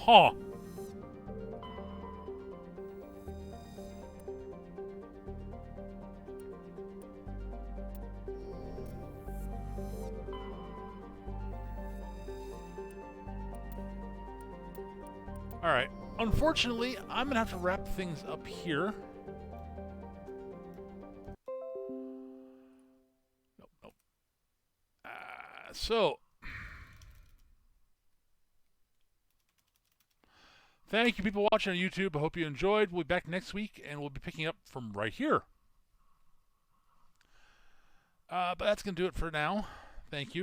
A: Huh. All right. Unfortunately, I'm going to have to wrap things up here. Nope. So, Thank you, people watching on YouTube. I hope you enjoyed. We'll be back next week, and we'll be picking up from right here. But that's going to do it for now. Thank you.